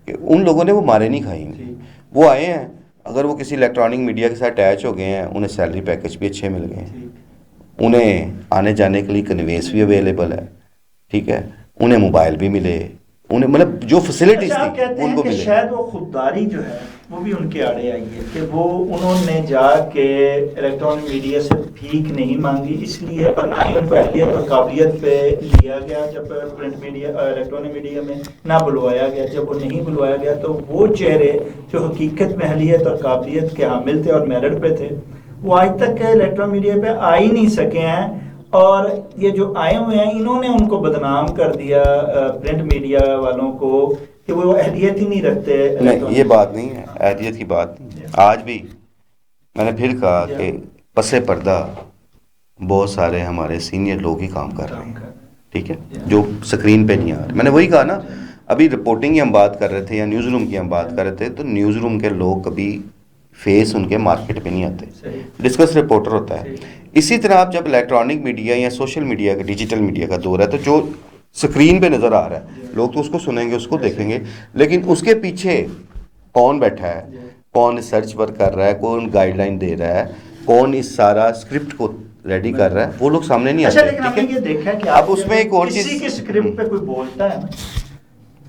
کہ ان لوگوں نے وہ مارے نہیں کھائی. وہ آئے ہیں, اگر وہ کسی الیکٹرانک میڈیا کے ساتھ اٹیچ ہو گئے ہیں, انہیں سیلری پیکج بھی اچھے مل گئے ہیں, انہیں آنے جانے کے لیے کنوینس بھی اویلیبل ہے. ٹھیک ہے. انہیں موبائل بھی ملے, انہیں مطلب جو فیسلٹیز تھی ان کو ملے. شاید وہ خودداری جو ہے وہ بھی ان کے آڑے آئی ہے کہ وہ انہوں نے جا کے الیکٹرانک میڈیا سے بھیک نہیں مانگی, اس لیے اور نہ ہی ان کو اہلیت اور قابلیت پہ لیا گیا. جب پرنٹ میڈیا الیکٹرانک میڈیا میں نہ بلوایا گیا, جب وہ نہیں بلوایا گیا تو وہ چہرے جو حقیقت میں اہلیت اور قابلیت کے حامل تھے اور میرٹ پہ تھے وہ آج تک الیکٹرانک میڈیا پہ آ ہی نہیں سکے ہیں. اور یہ جو آئے ہوئے ہیں انہوں نے ان کو بدنام کر دیا پرنٹ میڈیا والوں کو کہ وہ اہلیت ہی نہیں رکھتے. نہیں, یہ بات نہیں ہے, اہلیت کی بات نہیں. آج بھی میں نے پھر کہا کہ پس پردہ بہت سارے ہمارے سینئر لوگ ہی کام کر رہے ہیں. ٹھیک ہے. جو سکرین پہ نہیں آ رہے. میں نے وہی کہا نا, ابھی رپورٹنگ کی ہم بات کر رہے تھے یا نیوز روم کی ہم بات کر رہے تھے, تو نیوز روم کے لوگ کبھی فیس ان کے مارکیٹ پہ نہیں آتے, ڈسکس رپورٹر ہوتا ہے. اسی طرح آپ جب الیکٹرانک میڈیا یا سوشل میڈیا کا ڈیجیٹل میڈیا کا دور ہے, تو جو سکرین پہ نظر آ رہا ہے لوگ تو اس کو سنیں گے, اس کو دیکھیں گے, لیکن اس کے پیچھے کون بیٹھا ہے, کون ریسرچ ورک کر رہا ہے, کون گائیڈ لائن دے رہا ہے, کون اس سارا اسکرپٹ کو ریڈی کر رہا ہے, وہ لوگ سامنے نہیں آتے. لیکن ہم نے یہ دیکھا کہ اب اس میں ایک اور کسی کے اسکرپٹ پہ کوئی بولتا ہے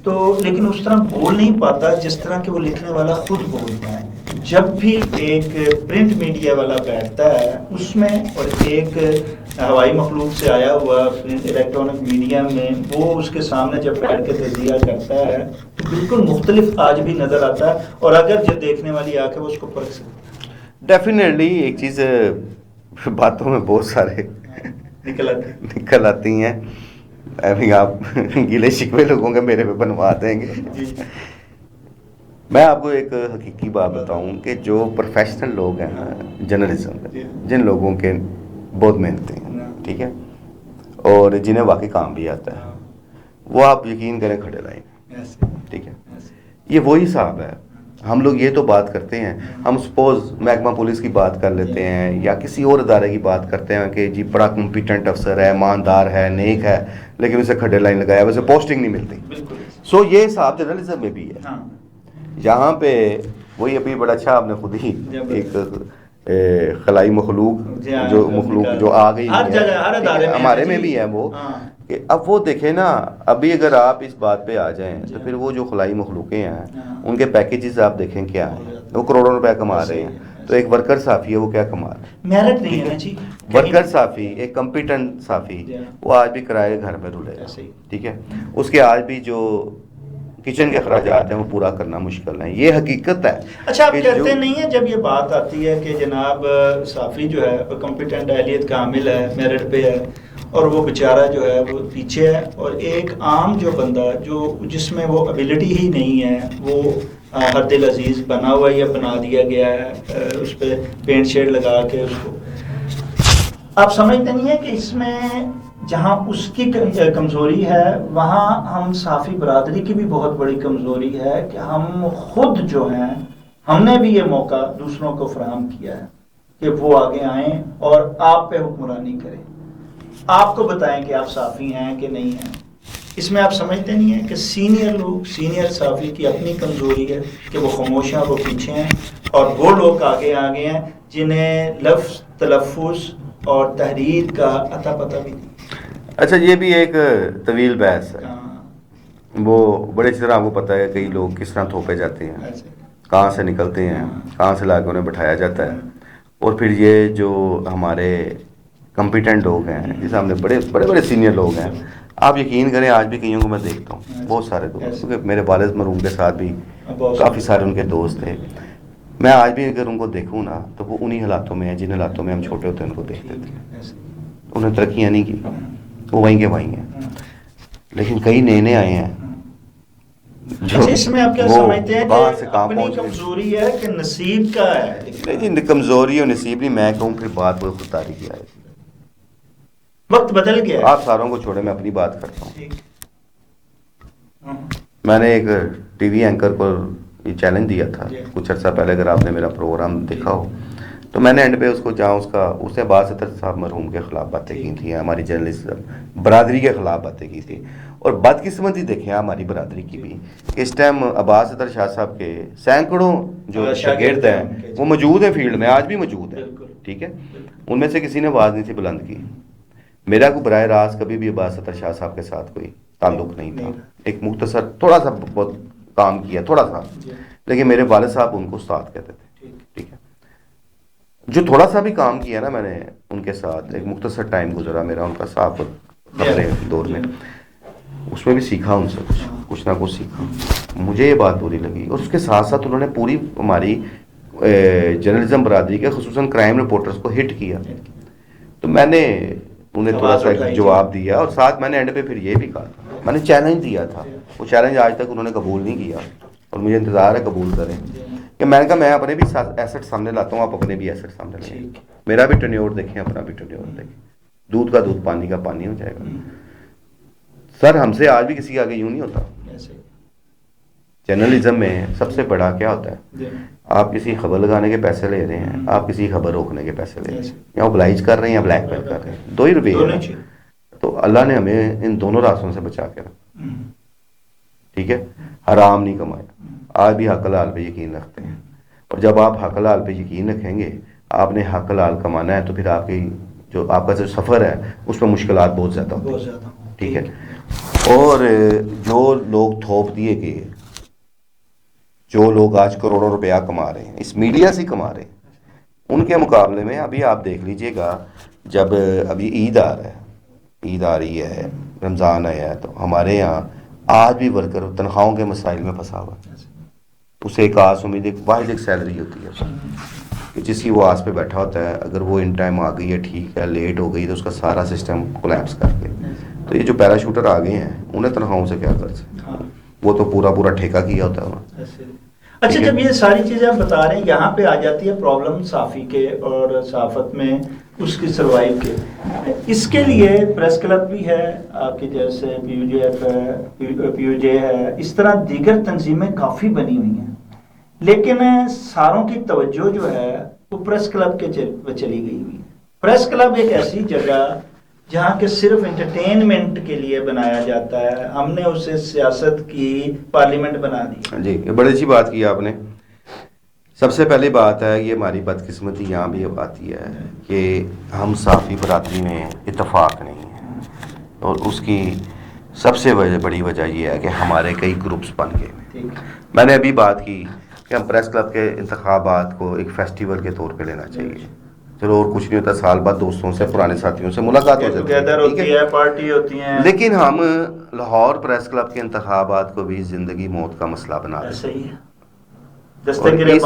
تو لیکن اس طرح بول نہیں پاتا جس طرح کہ وہ لکھنے والا خود بولتا ہے. جب بھی ایک پرنٹ میڈیا والا بیٹھتا ہے اس میں اور ایک ہوائی مخلوق سے آیا ہوا الیکٹرانک میڈیا میں, وہ اس کے سامنے جب بیٹھ کے تجزیہ کرتا ہے تو بالکل مختلف آج بھی نظر آتا ہے. اور اگر جو دیکھنے والی آنکھ ہے وہ اس کو پرکھ سکتی ہے. ڈیفینیٹلی ایک چیز باتوں میں بہت سارے نکل آتی ہیں. ابھی آپ گیلے شکوے لوگوں کے میرے پہ بنوا دیں گے. میں آپ کو ایک حقیقی بات بتاؤں کہ جو پروفیشنل لوگ ہیں نا جرنلزم میں, جن لوگوں کے بہت محنتی ہیں, ٹھیک ہے, اور جنہیں واقعی کام بھی آتا ہے, وہ آپ یقین کریں کھڑے لائیں. ٹھیک ہے. یہ وہی صاحب ہے. ہم لوگ یہ تو بات کرتے ہیں, ہم سپوز محکمہ پولیس کی بات کر لیتے ہیں یا کسی اور ادارے کی بات کرتے ہیں کہ جی بڑا کمپیٹنٹ افسر ہے, ایماندار ہے, نیک ہے, لیکن اسے کھڑے لائن لگایا, ویسے پوسٹنگ نہیں ملتی. سو یہ صاحب جرنلزم میں بھی ہے. یہاں پہ وہی ابھی بڑا اچھا آپ نے خود ہی ایک خلائی مخلوق جو آ گئی ہے, ہمارے میں بھی ہے وہ, کہ اب وہ دیکھیں نا, ابھی اگر آپ اس بات پہ آ جائیں تو پھر وہ جو خلائی مخلوقیں ہیں ان کے پیکیجز آپ دیکھیں کیا ہیں, وہ کروڑوں روپے کما رہے ہیں. تو ایک ورکر صحافی ہے, وہ کیا کما رہا ہے؟ ورکر صحافی, ایک کمپیٹنٹ صحافی, وہ آج بھی کرائے کے گھر میں رولے گا. ٹھیک ہے. اس کے آج بھی جو کچن کے اخراجات ہیں وہ پورا کرنا مشکل ہے. یہ حقیقت ہے. اچھا, آپ کہتے نہیں ہیں جب یہ بات آتی ہے کہ جناب صحافی جو ہے وہ کمپیٹنٹ اہلیت کا حامل ہے, میرٹ پہ ہے, اور وہ بیچارہ جو ہے وہ پیچھے ہے, اور ایک عام جو بندہ جو جس میں وہ ابیلٹی ہی نہیں ہے, وہ ہر دل عزیز بنا ہوا یا بنا دیا گیا ہے اس پہ پینٹ شیڈ لگا کے اس کو, آپ سمجھتے نہیں ہیں کہ اس میں جہاں اس کی کمزوری ہے وہاں ہم صحافی برادری کی بھی بہت بڑی کمزوری ہے کہ ہم خود جو ہیں ہم نے بھی یہ موقع دوسروں کو فراہم کیا ہے کہ وہ آگے آئیں اور آپ پہ حکمرانی کریں, آپ کو بتائیں کہ آپ صحافی ہیں کہ نہیں ہیں. اس میں آپ سمجھتے نہیں ہیں کہ سینئر لوگ, سینئر صحافی کی اپنی کمزوری ہے کہ وہ خاموش ہیں, وہ پیچھے ہیں, اور وہ لوگ آگے ہیں جنہیں لفظ, تلفظ اور تحریر کا عطا پتہ بھی نہیں. اچھا, یہ بھی ایک طویل بحث ہے. وہ بڑے اچھی طرح آپ کو پتہ ہے کئی لوگ کس طرح تھوپے جاتے ہیں, کہاں سے نکلتے ہیں, کہاں سے لا کے انہیں بٹھایا جاتا ہے, اور پھر یہ جو ہمارے کمپیٹنٹ لوگ ہیں, جیسے ہم نے بڑے بڑے سینئر لوگ ہیں, آپ یقین کریں آج بھی کئیوں کو میں دیکھتا ہوں, بہت سارے دوست, کیونکہ میرے والد مرحوم کے ساتھ بھی کافی سارے ان کے دوست تھے. میں آج بھی اگر ان کو دیکھوں نا تو وہ انہی حالاتوں میں ہیں جن حالاتوں میں ہم چھوٹے ہوتے ہیں ان کو دیکھتے تھے. انہوں نے ترقیاں نہیں کی, وہ وہیں کے وہیں ہیں. لیکن کئی نئے نئے آئے ہیں جو اس میں آپ کیا وہ سمجھتے ہیں وہاں کہ سے کہاں اپنی پہنچ گئے. کمزوری ہے کہ نصیب کا ہے؟ نہیں جی, کمزوری اور نصیب نہیں, میں کہوں پھر بات وہ خودداری کی آئے. وقت بدل گیا ہے. آپ ساروں کو چھوڑے, میں اپنی بات کرتا ہوں. میں نے ایک ٹی وی اینکر کو یہ چیلنج دیا تھا کچھ عرصہ پہلے, اگر آپ نے میرا پروگرام دیکھا ہو تو میں نے اینڈ پہ اس کو جہاں اس نے عباس اطہر صاحب مرحوم کے خلاف باتیں کی تھیں, ہماری جرنلسٹ برادری کے خلاف باتیں کی تھی. اور بدقسمتی دیکھیں ہماری برادری کی بھی کہ اس ٹائم عباس اطہر شاہ صاحب کے سینکڑوں جو شاگرد ہیں وہ موجود ہیں فیلڈ میں, آج بھی موجود ہیں. ٹھیک ہے, ان میں سے کسی نے آواز نہیں تھی بلند کی. میرا کوئی براہ راست کبھی بھی عباس اطہر شاہ صاحب کے ساتھ کوئی تعلق نہیں تھا. ایک مختصر تھوڑا سا بہت کام کیا تھوڑا سا, لیکن میرے والد صاحب ان کو استاد کہتے تھے. ٹھیک ہے, جو تھوڑا سا بھی کام کیا نا میں نے ان کے ساتھ, ایک مختصر ٹائم گزرا میرا ان کا ساتھ خبریں دور میں, اس میں بھی سیکھا ان سے کچھ نہ کچھ سیکھا. مجھے یہ بات بری لگی. اور اس کے ساتھ ساتھ انہوں نے پوری ہماری جرنلزم برادری کے خصوصاً کرائم رپورٹرز کو ہٹ کیا. تو میں نے انہیں تھوڑا سا جواب دیا, اور ساتھ میں نے اینڈ پہ پھر یہ بھی کہا, میں نے چیلنج دیا تھا. وہ چیلنج آج تک انہوں نے قبول نہیں کیا, اور مجھے انتظار ہے قبول کریں. کہ میں نے کہا میں اپنے بھی ایسٹ سامنے لاتا ہوں, آپ اپنے بھی ایسٹ سامنے لیں. میرا بھی ٹرنیور دیکھیں, اپنا بھی ٹرنیور دیکھیں. دودھ کا دودھ, پانی کا پانی ہو جائے گا. سر ہم سے آج بھی کسی کے آگے یوں نہیں ہوتا. جرنلزم میں سب سے بڑا کیا ہوتا ہے, آپ کسی خبر لگانے کے پیسے لے رہے ہیں, آپ کسی خبر روکنے کے پیسے لے رہے ہیں, یا اوبلائز کر رہے ہیں یا بلیک میل کر رہے ہیں, 2 ہی روپے ہیں. تو اللہ نے ہمیں ان دونوں راستوں سے بچا کے رکھا. ٹھیک ہے, حرام نہیں کمایا. آج بھی حق حلال پہ یقین رکھتے ہیں, اور جب آپ حق حلال پہ یقین رکھیں گے, آپ نے حق حلال کمانا ہے, تو پھر آپ کا جو سفر ہے اس میں مشکلات بہت زیادہ ہوتی ہیں. ٹھیک ہے, اور جو لوگ تھوپ دیے گئے, جو لوگ آج کروڑوں روپیہ کما رہے ہیں اس میڈیا سے کما رہے ہیں, ان کے مقابلے میں ابھی آپ دیکھ لیجئے گا, جب ابھی عید آ رہا ہے, عید آ رہی ہے, رمضان آیا ہے, تو ہمارے یہاں آج بھی ورکر تنخواہوں کے مسائل میں پھنسا ہوا ہے. اسے ایک آس امید, ایک واحد ایک سیلری ہوتی ہے کہ جس کی وہ آس پہ بیٹھا ہوتا ہے. اگر وہ ان ٹائم آ گئی ہے ٹھیک ہے, لیٹ ہو گئی تو اس کا سارا سسٹم کولیپس کر کے. تو یہ جو پیراشوٹر آ گئے ہیں انہیں تنخواہوں سے کیا قرض ہے, وہ تو پورا ٹھیکہ کیا ہوتا ہے. اچھا, جب یہ ساری چیزیں آپ بتا رہے ہیں, یہاں پہ آ جاتی ہے پرابلم صحافی کے اور صحافت میں اس کی سروائیو کے. اس کے لیے پریس کلب بھی ہے آپ کے جیسے, PUJF ہے, PUJ ہے, اس طرح دیگر تنظیمیں کافی بنی ہوئی ہیں, لیکن ساروں کی توجہ جو ہے وہ پریس کلب کے چلی گئی ہوئی. پریس کلب ایک ایسی جگہ جہاں کہ صرف انٹرٹینمنٹ کے لیے بنایا جاتا ہے, ہم نے اسے سیاست کی پارلیمنٹ بنا دی. جی, بڑی اچھی بات کی آپ نے. سب سے پہلی بات ہے, یہ ہماری بدقسمتی یہاں بھی آتی ہے کہ ہم صحافی برادری میں اتفاق نہیں ہے, اور اس کی سب سے بڑی وجہ یہ ہے کہ ہمارے کئی گروپس بن گئے. میں نے ابھی بات کی کہ ہم پریس کلب کے انتخابات کو ایک فیسٹیول کے طور پہ لینا چاہیے. چلو اور کچھ نہیں ہوتا, سال بعد دوستوں سے, پرانے ساتھیوں سے ملاقات ہو جاتی ہے, پارٹی ہوتی ہیں, لیکن ہم لاہور پریس کلب کے انتخابات کو بھی زندگی موت کا مسئلہ بنا دیتے ہیں. اور اس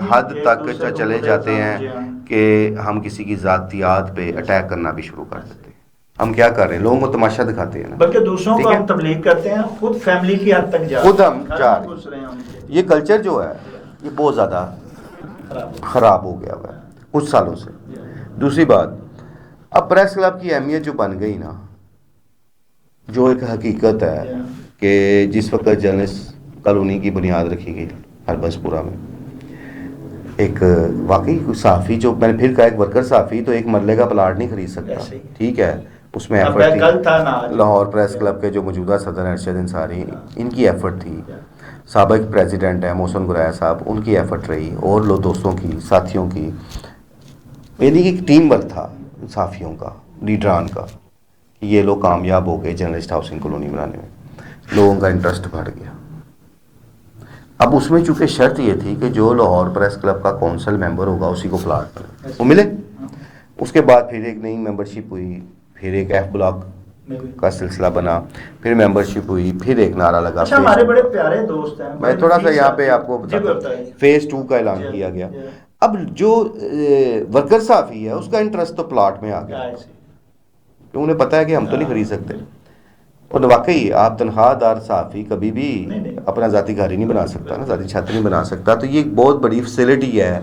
حد تک چلے جاتے ہیں کہ ہم کسی کی ذاتیات پہ اٹیک کرنا بھی شروع کر دیتے ہیں. ہم کیا کر رہے ہیں, لوگوں کو تماشا دکھاتے ہیں نا, بلکہ دوسروں کو ہم تبلیغ کرتے ہیں, خود فیملی کی حد تک خود ہم جا رہے ہیں. یہ کلچر جو ہے یہ بہت زیادہ خراب ہو گیا ہوا ہے کچھ سالوں سے. دوسری بات, اب پریس کلب کی اہمیت جو بن گئی نا, جو ایک حقیقت ہے کہ جس وقت جرنلسٹ کالونی کی بنیاد رکھی گئی ہر بس پورا میں, ایک واقعی صحافی, جو میں نے پھر کہا ایک ورکر صحافی تو ایک مرلے کا پلاٹ نہیں خرید سکتا. ٹھیک ہے, اس میں ایفرٹ تھی. لاہور پریس کلب کے جو موجودہ صدر ارشد انصاری, ان کی ایفرٹ تھی. سابق پریزیڈنٹ ہیں محسن گریا صاحب, ان کی ایفرٹ رہی, اور لوگ دوستوں کی, ساتھیوں کی. یعنی ایک ٹیم ورک تھا صحافیوں کا, لیڈران کا. یہ لوگ کامیاب ہو گئے جرنلسٹ ہاؤسنگ کالونی بنانے میں, لوگوں کا انٹرسٹ بڑھ گیا. اب اس میں چونکہ شرط یہ تھی کہ جو لاہور پریس کلب کا کونسل ممبر ہوگا اسی کو پلاٹ ملے, وہ ملے. اس کے بعد پھر ایک نئی ممبرشپ ہوئی, پھر ایک ایف بلاک کا سلسلہ بنا، پھر ممبرشپ ہوئی، پھر ایک نعرہ لگا. اچھا ہمارے بڑے پیارے دوست ہیں. میں تھوڑا سا یہاں پہ آپ کو بتاتا ہوں، فیز 2 کا اعلان کیا گیا. اب جو ورکر صحافی ہے اس کا انٹرسٹ تو پلاٹ میں آ گیا، انہیں پتا ہے کہ ہم تو نہیں خرید سکتے. اور واقعی آپ تنخواہ دار صحافی کبھی بھی اپنا ذاتی گھر ہی نہیں بنا سکتا نا، ذاتی چھت نہیں بنا سکتا. تو یہ ایک بہت بڑی فیسلٹی ہے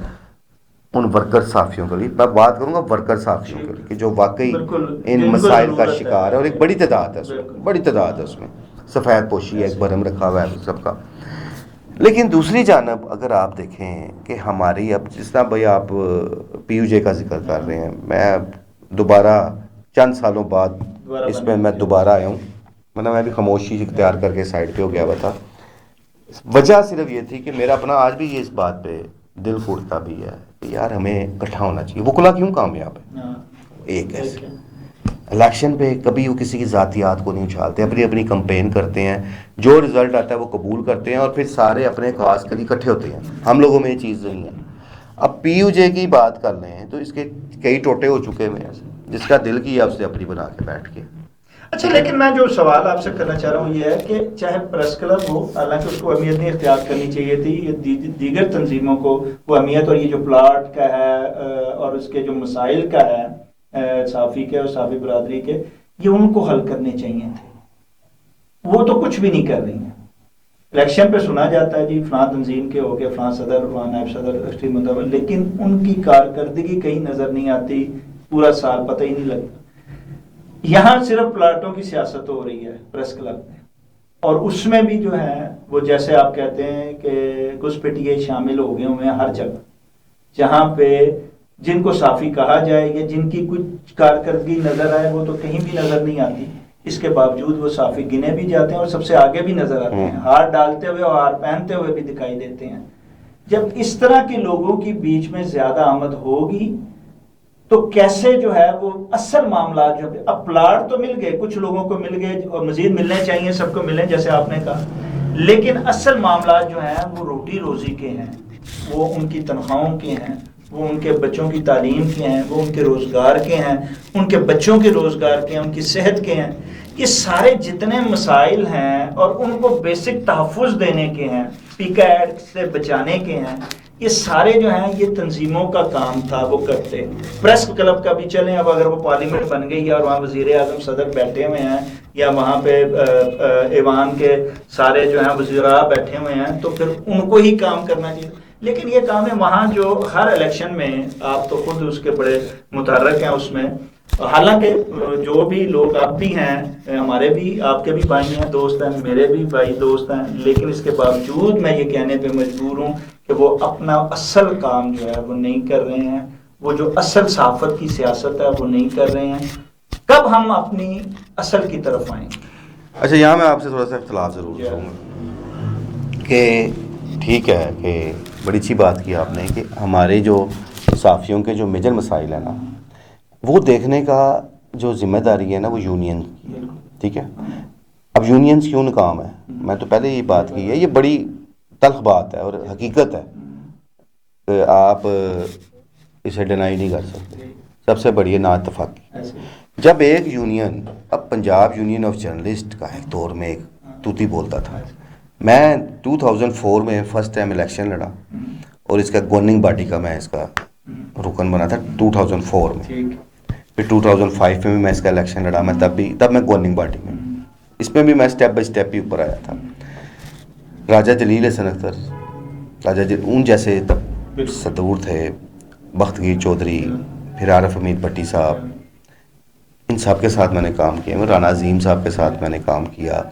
ان ورکر صحافیوں کے لیے. میں بات کروں گا ورکر صحافیوں کے لیے کہ جو واقعی ان مسائل کا شکار ہے، اور ایک بڑی تعداد ہے اس میں، بڑی تعداد ہے اس میں. سفید پوشی ہے ایک برہم رکھا ہوا ہے سب کا. لیکن دوسری جانب اگر آپ دیکھیں کہ ہماری اب جس طرح بھائی آپ پی یو جے کا ذکر کر رہے ہیں، میں دوبارہ چند سالوں بعد اس میں میں دوبارہ آیا ہوں، میں بھی خاموشی اختیار کر کے سائڈ پہ ہو گیا ہوا تھا. وجہ صرف یہ تھی کہ میرا اپنا آج بھی یہ اس بات پہ دل پھوٹتا بھی ہے کہ یار ہمیں اکٹھا ہونا چاہیے. وکلا کیوں کامیاب ہے؟ ایک ایسے الیکشن پہ کبھی وہ کسی کی ذاتیات کو نہیں اچھالتے، اپنی اپنی کمپین کرتے ہیں، جو رزلٹ آتا ہے وہ قبول کرتے ہیں اور پھر سارے اپنے خاص کے لیے اکٹھے ہوتے ہیں. ہم لوگوں میں یہ چیز نہیں ہے. اب پی یو جے کی بات کر لیں تو اس کے کئی ٹوٹے ہو چکے ہیں، جس کا دل کیا اسے اپنی بنا کے بیٹھ کے. اچھا لیکن میں جو سوال آپ سے کرنا چاہ رہا ہوں یہ ہے کہ چاہے پریس کلب ہو، حالانکہ اس کو اہمیت نہیں اختیار کرنی چاہیے تھی، یہ دیگر تنظیموں کو وہ اہمیت، اور یہ جو پلاٹ کا ہے اور اس کے جو مسائل کا ہے صحافی کے اور صحافی برادری کے، یہ ان کو حل کرنے چاہیے تھے. وہ تو کچھ بھی نہیں کر رہی ہیں. الیکشن پہ سنا جاتا ہے جی فلاں تنظیم کے ہو گیا، فلاں صدر، فلاں نائب صدر ایکسٹریم مدعو، لیکن ان کی کارکردگی کہیں نظر نہیں آتی. پورا سال پتہ ہی نہیں لگتا. یہاں صرف پلاٹوں کی سیاست ہو رہی ہے پریس کلب میں، اور اس میں بھی جو ہے وہ جیسے آپ کہتے ہیں کہ گھسپٹیے شامل ہو گئے ہوئے ہیں ہر جگہ، جہاں پہ جن کو صحافی کہا جائے یا جن کی کچھ کارکردگی نظر آئے وہ تو کہیں بھی نظر نہیں آتی. اس کے باوجود وہ صحافی گنے بھی جاتے ہیں اور سب سے آگے بھی نظر آتے ہیں، ہار ڈالتے ہوئے اور ہار پہنتے ہوئے بھی دکھائی دیتے ہیں. جب اس طرح کے لوگوں کی بیچ میں زیادہ آمد ہوگی تو کیسے جو ہے وہ اصل معاملات جو اب پلاٹ تو مل گئے، کچھ لوگوں کو مل گئے اور مزید ملنے چاہیے، سب کو ملیں جیسے آپ نے کہا، لیکن اصل معاملات جو ہیں وہ روٹی روزی کے ہیں، وہ ان کی تنخواہوں کے ہیں، وہ ان کے بچوں کی تعلیم کے ہیں، وہ ان کے روزگار کے ہیں، ان کے بچوں کے روزگار کے ہیں، ان کی صحت کے ہیں. یہ سارے جتنے مسائل ہیں اور ان کو بیسک تحفظ دینے کے ہیں، پیکا ایڈ سے بچانے کے ہیں، یہ سارے جو ہیں یہ تنظیموں کا کام تھا وہ کرتے. پریس کلب کا بھی چلیں، اب اگر وہ پارلیمنٹ بن گئی اور وہاں وزیر اعظم صدر بیٹھے ہوئے ہیں یا وہاں پہ ایوان کے سارے جو ہیں وزراء بیٹھے ہوئے ہیں تو پھر ان کو ہی کام کرنا چاہیے. لیکن یہ کام ہے وہاں جو ہر الیکشن میں آپ تو خود اس کے بڑے متحرک ہیں اس میں، حالانکہ جو بھی لوگ آپ بھی ہیں، ہمارے بھی آپ کے بھی بھائی ہیں، دوست ہیں، میرے بھی بھائی دوست ہیں، لیکن اس کے باوجود میں یہ کہنے پہ مجبور ہوں کہ وہ اپنا اصل کام جو ہے وہ نہیں کر رہے ہیں، وہ جو اصل صحافت کی سیاست ہے وہ نہیں کر رہے ہیں. کب ہم اپنی اصل کی طرف آئیں؟ اچھا یہاں میں آپ سے تھوڑا سا اختلاف ضرور کروں گا کہ ٹھیک ہے کہ بڑی اچھی بات کی آپ نے کہ ہمارے جو صحافیوں کے جو میجر مسائل ہیں نا وہ دیکھنے کا جو ذمہ داری ہے نا وہ یونین کی ہے. ٹھیک ہے، اب یونینز کیوں ناکام ہے، میں تو پہلے یہ بات کی ہے، یہ بڑی تلخ بات ہے اور حقیقت ہے کہ آپ اسے ڈینائی نہیں کر سکتے. سب سے بڑی نا اتفاقی جب ایک یونین، اب پنجاب یونین آف جرنلسٹ کا ایک دور میں ایک توتی بولتا تھا. میں 2004 میں فرسٹ ٹائم الیکشن لڑا اور اس کا گورننگ باڈی کا میں اس کا رکن بنا تھا 2004 میں. پھر 2005 میں بھی میں اس کا الیکشن لڑا، میں تب میں گورننگ باڈی میں، اس میں بھی میں سٹیپ بائی سٹیپ ہی اوپر آیا تھا. راجہ جلیل حسن اختر، اون جیسے تب صدور تھے، بختگیر چودھری، پھر عارف حمید بھٹی صاحب، ان سب کے ساتھ میں نے کام کیا. رانا عظیم صاحب کے ساتھ میں نے کام کیا.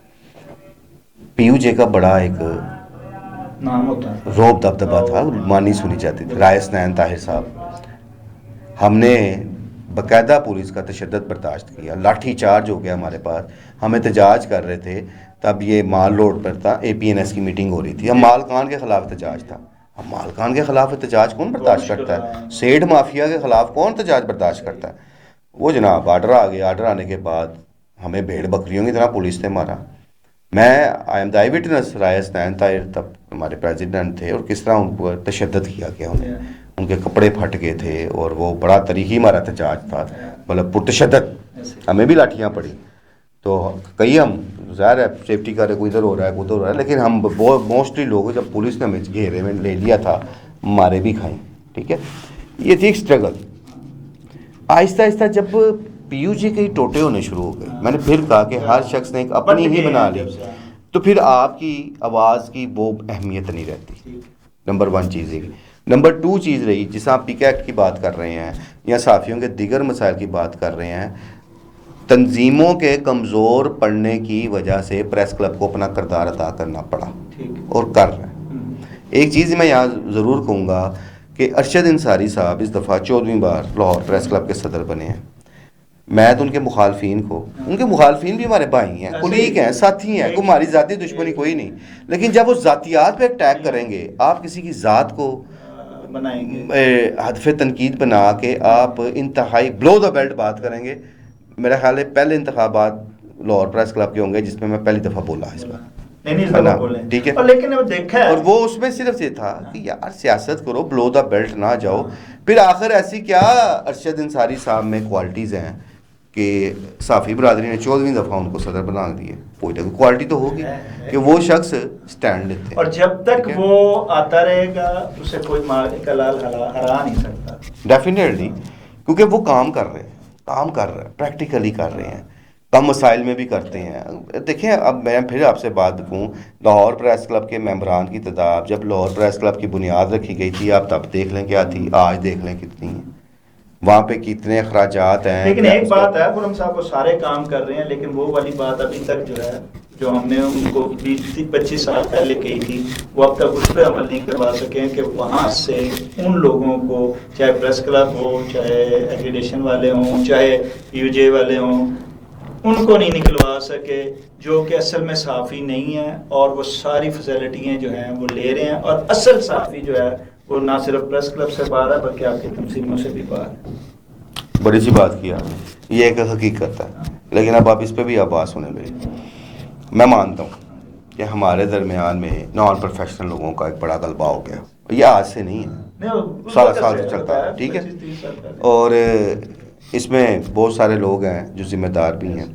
پی یو جے کا بڑا ایک نام ہوتا ہے، روب دبدبا تھا، مانی سنی جاتی تھی. رائے حسنین طاہر صاحب، ہم نے باقاعدہ پولیس کا تشدد برداشت کیا، لاٹھی چارج ہو گیا ہمارے پاس. ہم احتجاج کر رہے تھے تب یہ مال روڈ پر تھا، اے پی این ایس کی میٹنگ ہو رہی تھی. ہم مال کان کے خلاف احتجاج تھا. اب مال کان کے خلاف احتجاج کون برداشت کرتا ہے؟ سیڈ مافیا کے خلاف کون احتجاج برداشت کرتا ہے؟ وہ جناب آرڈر آ گیا. آرڈر آنے کے بعد ہمیں بھیڑ بکریوں کی طرح پولیس نے مارا. میں I am the eye witness, Rai Hasnain Tahir تب ہمارے پریزیڈنٹ تھے، اور کس طرح ان پر تشدد کیا گیا. ان کے کپڑے پھٹ گئے تھے اور وہ بڑا تاریخی ہمارا احتجاج تھا، مطلب پرتشدد، ہمیں بھی لاٹھیاں پڑی. تو کئی ہم ظاہر ہے سیفٹی کا کوئی ادھر ہو رہا ہے کوئی ادھر ہو رہا ہے، لیکن ہم موسٹلی لوگ جب پولیس نے ہمیں گھیرے میں لے لیا تھا مارے بھی کھائیں. ٹھیک ہے، یہ تھی ایک اسٹرگل. آہستہ آہستہ جب پی یو جی کے ٹوٹے ہونے شروع ہو گئے، میں نے پھر کہا کہ ہر شخص نے ایک اپنی ہی بنا لی، تو پھر آپ کی آواز کی وہ اہمیت نہیں رہتی. نمبر 1 چیز ہے. نمبر 2 چیز رہی، جس آپ پی کے ایکٹ کی بات کر رہے ہیں یا صحافیوں کے دیگر مسائل کی بات کر رہے ہیں، تنظیموں کے کمزور پڑنے کی وجہ سے پریس کلب کو اپنا کردار ادا کرنا پڑا اور کر رہے ہیں. ایک چیز میں یہاں ضرور کہوں گا کہ ارشد انصاری صاحب اس دفعہ 14ویں بار لاہور پریس کلب کے صدر بنے ہیں. میں تو ان کے مخالفین بھی ہمارے بھائی ہیں، کولیگ ہیں، ساتھی ہیں، کوئی ہماری ذاتی دشمنی کوئی نہیں، لیکن جب وہ ذاتیات پہ اٹیک کریں گے، آپ کسی کی ذات کو بنائیں گے، ہدف تنقید بنا کے آپ انتہائی بلو دا بیلٹ بات کریں گے. میرا خیال ہے پہلے انتخابات لاہور پریس کلب کے ہوں گے جس میں میں پہلی دفعہ بولا اس بار. ٹھیک ہے، لیکن وہ دیکھا ہے اور وہ اس میں صرف یہ تھا کہ یار سیاست کرو، بلو دا بیلٹ نہ جاؤ. پھر آخر ایسی کیا ارشد انصاری صاحب میں کوالٹیز ہیں کہ صحافی برادری نے 14ویں دفعہ ان کو صدر بنا دیے. کوئی نہ کوئی کوالٹی تو ہوگی کہ وہ شخص سٹینڈ لیتے ہیں، اور جب تک وہ آتا رہے گا اسے کوئی کلال ہرا نہیں سکتا. ڈیفینیٹلی، کیونکہ وہ کام کر رہے ہیں پریکٹیکلی کر رہے ہیں، کم مسائل میں بھی کرتے ہیں. دیکھیں اب میں پھر آپ سے بات کہوں، لاہور پریس کلب کے ممبران کی تعداد جب لاہور پریس کلب کی بنیاد رکھی گئی تھی آپ تب دیکھ لیں کیا تھی، آج دیکھ لیں کتنی ہیں، وہاں پہ کتنے اخراجات ہیں. لیکن ایک بات ہے خرم صاحب، وہ سارے کام کر رہے ہیں، لیکن وہ والی بات ابھی تک جو ہے جو ہم نے ان کو 20-25 سال پہلے کہی تھی وہ اب تک اس پہ عمل نہیں کروا سکے کہ وہاں سے ان لوگوں کو، چاہے پریس کلب ہو، چاہے ایگریڈیشن والے ہوں، چاہے یو جے والے ہوں، ان کو نہیں نکلوا سکے جو کہ اصل میں صحافی نہیں ہیں، اور وہ ساری فیسلٹیاں جو ہیں وہ لے رہے ہیں، اور اصل صحافی جو ہے وہ نہ صرف پریس کلب سے باہر ہے بلکہ آپ کی تنظیموں سے بھی باہر ہے. بڑی سی بات کیا، یہ ایک حقیقت ہے. لیکن اب آپ اس پہ بھی آواز سنیں میری. میں مانتا ہوں کہ ہمارے درمیان میں نان پروفیشنل لوگوں کا ایک بڑا غلبہ ہو گیا. یہ آج سے نہیں ہے، سال سے چلتا ہے. ٹھیک ہے، اور اس میں بہت سارے لوگ ہیں جو ذمہ دار بھی ہیں.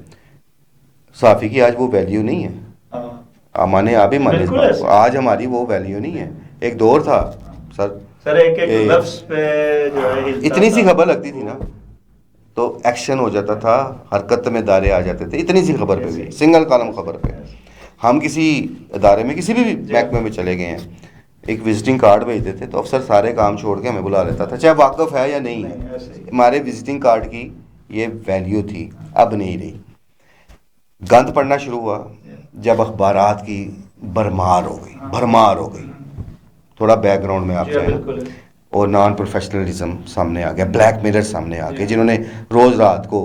صحافی کی آج وہ ویلیو نہیں ہے، مانے آپ ہی مانے اس بات کو، آج ہماری وہ ویلیو نہیں ہے. ایک دور تھا سر ایک لفظ پہ جو ہے اتنی سی خبر لگتی تھی نا تو ایکشن ہو جاتا تھا، حرکت میں دارے آ جاتے تھے اتنی سی خبر پہ بھی، سنگل کالم خبر پہ. ہم کسی ادارے میں کسی بھی محکمے میں چلے گئے ہیں، ایک وزٹنگ کارڈ بھیجتے تھے تو افسر سارے کام چھوڑ کے ہمیں بلا لیتا تھا، چاہے واقف ہے یا نہیں ہے. ہمارے وزٹنگ کارڈ کی یہ ویلیو تھی، اب نہیں رہی. گند پڑنا شروع ہوا جب اخبارات کی بھرمار ہو گئی. تھوڑا بیک گراؤنڈ میں آپ جائیں، اور نان پروفیشنلزم سامنے آ گیا، بلیک میرر سامنے آ گئے، جنہوں نے روز رات کو